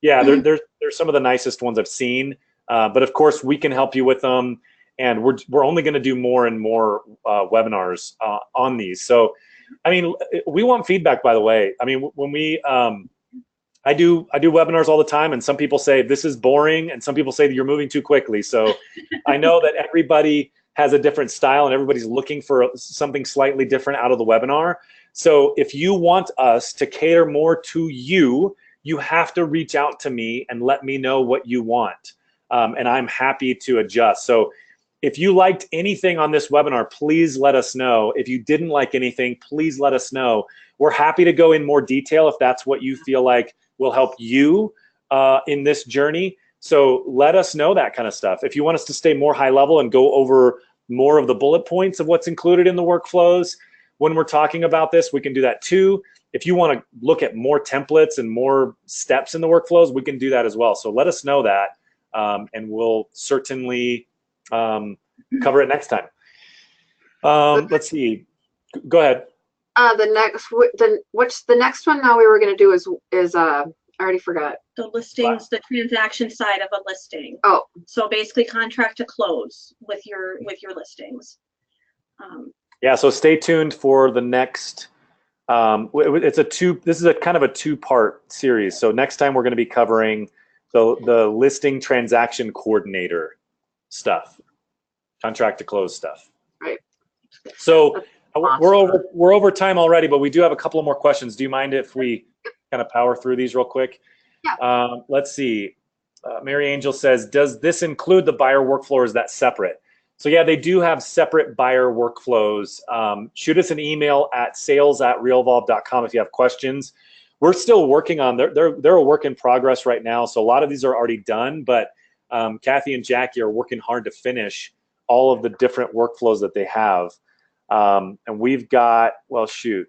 They're some of the nicest ones I've seen. But of course, we can help you with them, and we're only going to do more and more webinars on these. So, I mean, we want feedback. By the way, I mean when we I do webinars all the time, and some people say this is boring, and some people say that you're moving too quickly. So, I know that everybody has a different style, and everybody's looking for something slightly different out of the webinar. So, if you want us to cater more to you, you have to reach out to me and let me know what you want. And I'm happy to adjust. So if you liked anything on this webinar, please let us know. If you didn't like anything, please let us know. We're happy to go in more detail if that's what you feel like will help you in this journey. So let us know that kind of stuff. If you want us to stay more high level and go over more of the bullet points of what's included in the workflows when we're talking about this, we can do that too. If you want to look at more templates and more steps in the workflows, we can do that as well. So let us know that. And we'll certainly cover it next time. Let's see. Go ahead. What's the next one now we were going to do is I already forgot. The listings, the transaction side of a listing. Oh. So basically contract to close with your listings. Yeah, so stay tuned for the next this is a kind of a two-part series. So next time we're going to be covering the listing transaction coordinator stuff, contract to close stuff. Right. So awesome. we're over time already, but we do have a couple of more questions. Do you mind if we kind of power through these real quick? Yeah. Let's see. Mary Angel says, does this include the buyer workflow, or is that separate? So yeah, they do have separate buyer workflows. Shoot us an email at sales@realvolve.com if you have questions. We're still working on, they're a work in progress right now. So a lot of these are already done, but Cathy and Jackie are working hard to finish all of the different workflows that they have. And we've got, well, shoot.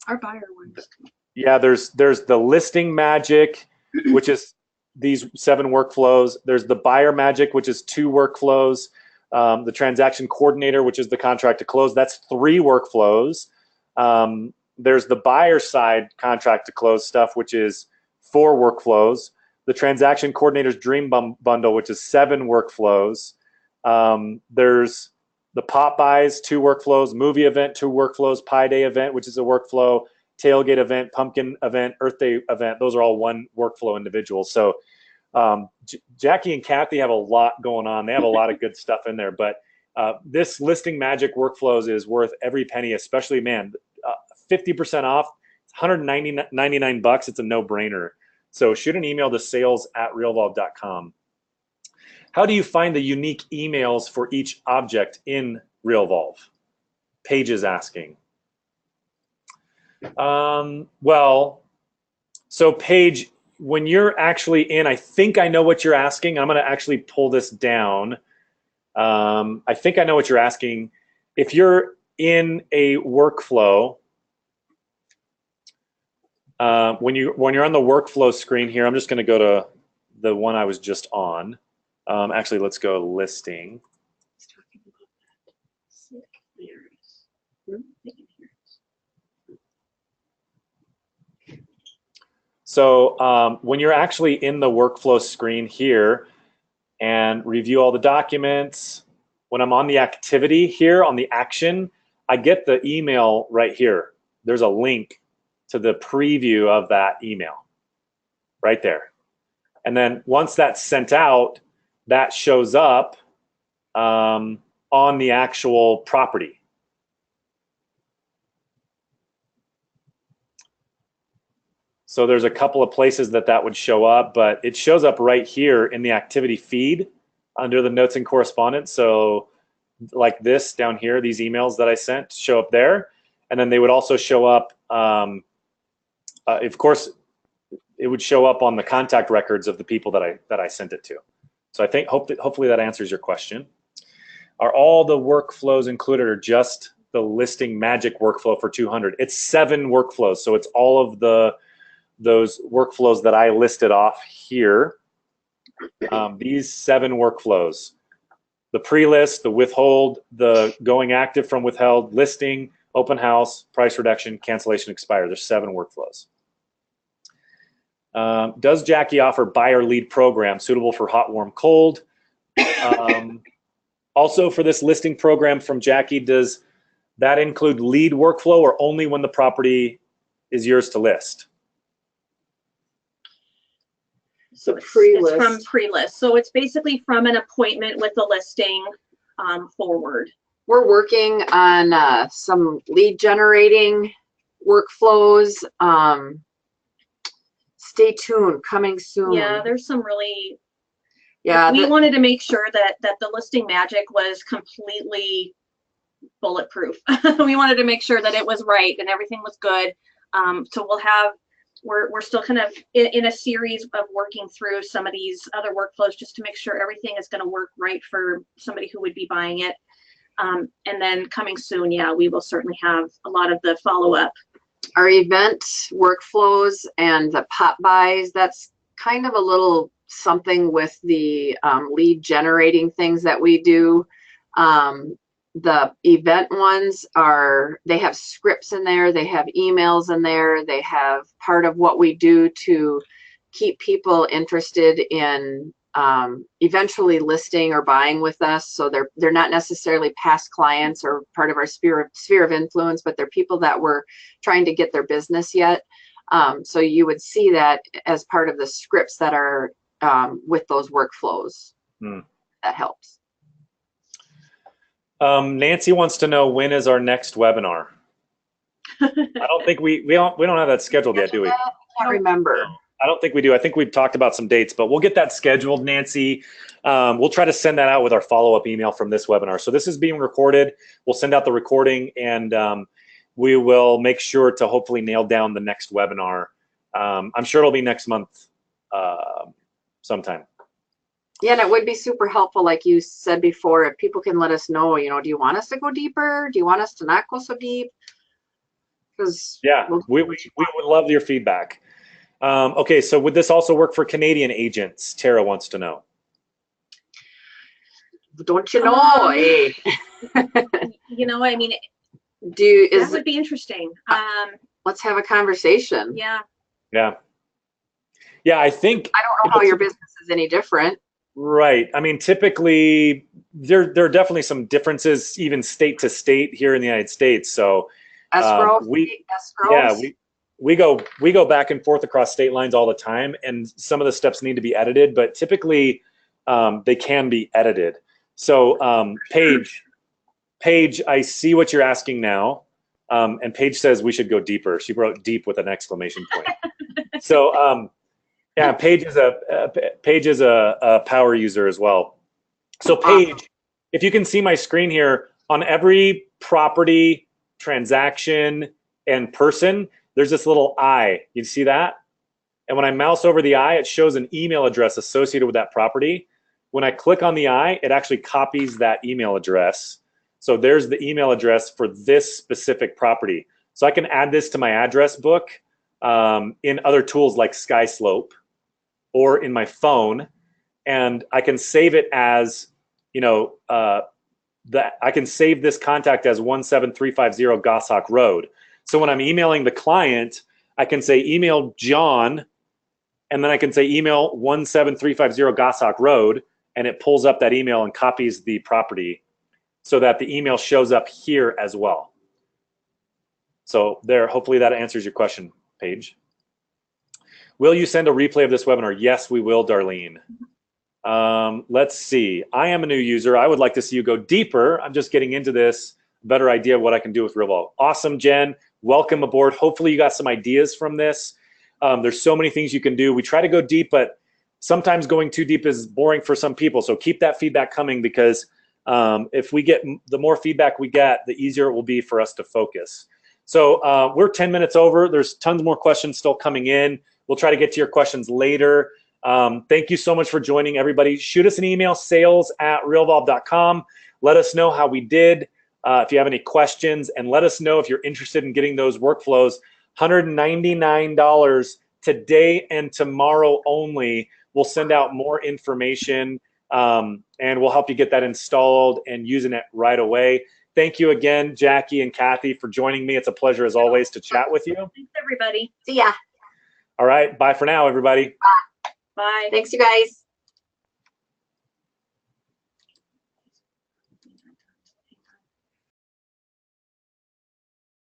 Our buyer ones. Yeah, there's the listing magic, which is these 7 workflows. There's the buyer magic, which is 2 workflows. The transaction coordinator, which is the contract to close, that's 3 workflows. There's the buyer side contract to close stuff, which is 4 workflows. The transaction coordinator's dream bundle, which is 7 workflows. There's the pop buys, 2 workflows, movie event, 2 workflows, Pi Day event, which is a workflow, tailgate event, pumpkin event, Earth Day event. Those are all 1 workflow individuals. So Jackie and Cathy have a lot going on. They have a lot of good stuff in there, but this listing magic workflows is worth every penny, especially, man, 50% off, $199. It's a no-brainer. So shoot an email to sales@realvolve.com. How do you find the unique emails for each object in Realvolve? Paige is asking. Well, so Paige, when you're actually in, I think I know what you're asking. I'm going to actually pull this down. I think I know what you're asking. If you're in a workflow, when you're on the workflow screen here, I'm just going to go to the one I was just on. Actually, let's go listing. So when you're actually in the workflow screen here and review all the documents, when I'm on the activity here on the action, I get the email right here. There's a link to the preview of that email right there. And then once that's sent out, that shows up on the actual property. So there's a couple of places that would show up, but it shows up right here in the activity feed under the notes and correspondence. So like this down here, these emails that I sent show up there. And then they would also show up, of course, it would show up on the contact records of the people that I sent it to. So I think hopefully that answers your question. Are all the workflows included or just the listing magic workflow for 200? It's 7 workflows. So it's all of those workflows that I listed off here. These 7 workflows: the pre-list, the withhold, the going active from withheld, listing, open house, price reduction, cancellation, expire. There's 7 workflows. Does Jackie offer buyer lead program suitable for hot, warm, cold? Also for this listing program from Jackie, does that include lead workflow or only when the property is yours to list? So pre-list. It's from pre-list. So it's basically from an appointment with the listing forward. We're working on some lead generating workflows. Stay tuned, coming soon. Yeah, there's some really, yeah. We wanted to make sure that the listing magic was completely bulletproof. We wanted to make sure that it was right and everything was good. So we're still kind of in a series of working through some of these other workflows just to make sure everything is going to work right for somebody who would be buying it. And then coming soon, yeah, we will certainly have a lot of the follow-up. Our event workflows and the pop buys, that's kind of a little something with the lead generating things that we do. The event ones they have scripts in there, they have emails in there, they have part of what we do to keep people interested in eventually listing or buying with us. So they're not necessarily past clients or part of our sphere of influence, but they're people that we're trying to get their business yet. So you would see that as part of the scripts that are with those workflows. That helps. Nancy wants to know, when is our next webinar? I don't think we don't have that scheduled yet, do we? I can't remember. I don't think we do. I think we've talked about some dates, but we'll get that scheduled, Nancy. We'll try to send that out with our follow-up email from this webinar. So this is being recorded. We'll send out the recording, and we will make sure to hopefully nail down the next webinar. I'm sure it'll be next month sometime. Yeah, and it would be super helpful, like you said before, if people can let us know, do you want us to go deeper? Do you want us to not go so deep? Because yeah, we would love your feedback. Okay, so would this also work for Canadian agents? Tara wants to know. Don't you know? Hey. I mean, that would be interesting. Let's have a conversation. Yeah. Yeah. Yeah, I think. I don't know how your business is any different. Right. I mean, typically there are definitely some differences, even state to state here in the United States. So escrow. we go back and forth across state lines all the time, and some of the steps need to be edited, but typically they can be edited. So Paige, I see what you're asking now, and Paige says we should go deeper. She wrote deep with an exclamation point. So yeah, Paige is a power user as well. So Paige, if you can see my screen here, on every property, transaction, and person, there's this little I. You see that? And when I mouse over the I, it shows an email address associated with that property. When I click on the I, it actually copies that email address. So there's the email address for this specific property. So I can add this to my address book in other tools like SkySlope. or in my phone, and I can save it as, you know, I can save this contact as 17350 Goshawk Road. So when I'm emailing the client, I can say email John, and then I can say email 17350 Goshawk Road, and it pulls up that email and copies the property so that the email shows up here as well. So there, hopefully that answers your question, Paige. Will you send a replay of this webinar? Yes, we will, Darlene. Let's see. I am a new user. I would like to see you go deeper. I'm just getting into this, better idea of what I can do with Realvolve. Awesome, Jen. Welcome aboard. Hopefully you got some ideas from this. There's so many things you can do. We try to go deep, but sometimes going too deep is boring for some people. So keep that feedback coming, because if we get, the more feedback we get, the easier it will be for us to focus. So we're 10 minutes over. There's tons more questions still coming in. We'll try to get to your questions later. Thank you so much for joining, everybody. Shoot us an email, sales@realvolve.com. Let us know how we did, if you have any questions, and let us know if you're interested in getting those workflows. $199 today and tomorrow only. We'll send out more information, and we'll help you get that installed and using it right away. Thank you again, Jackie and Cathy, for joining me. It's a pleasure, as always, to chat with you. Thanks, everybody. See ya. All right. Bye for now, everybody. Bye. Thanks, you guys.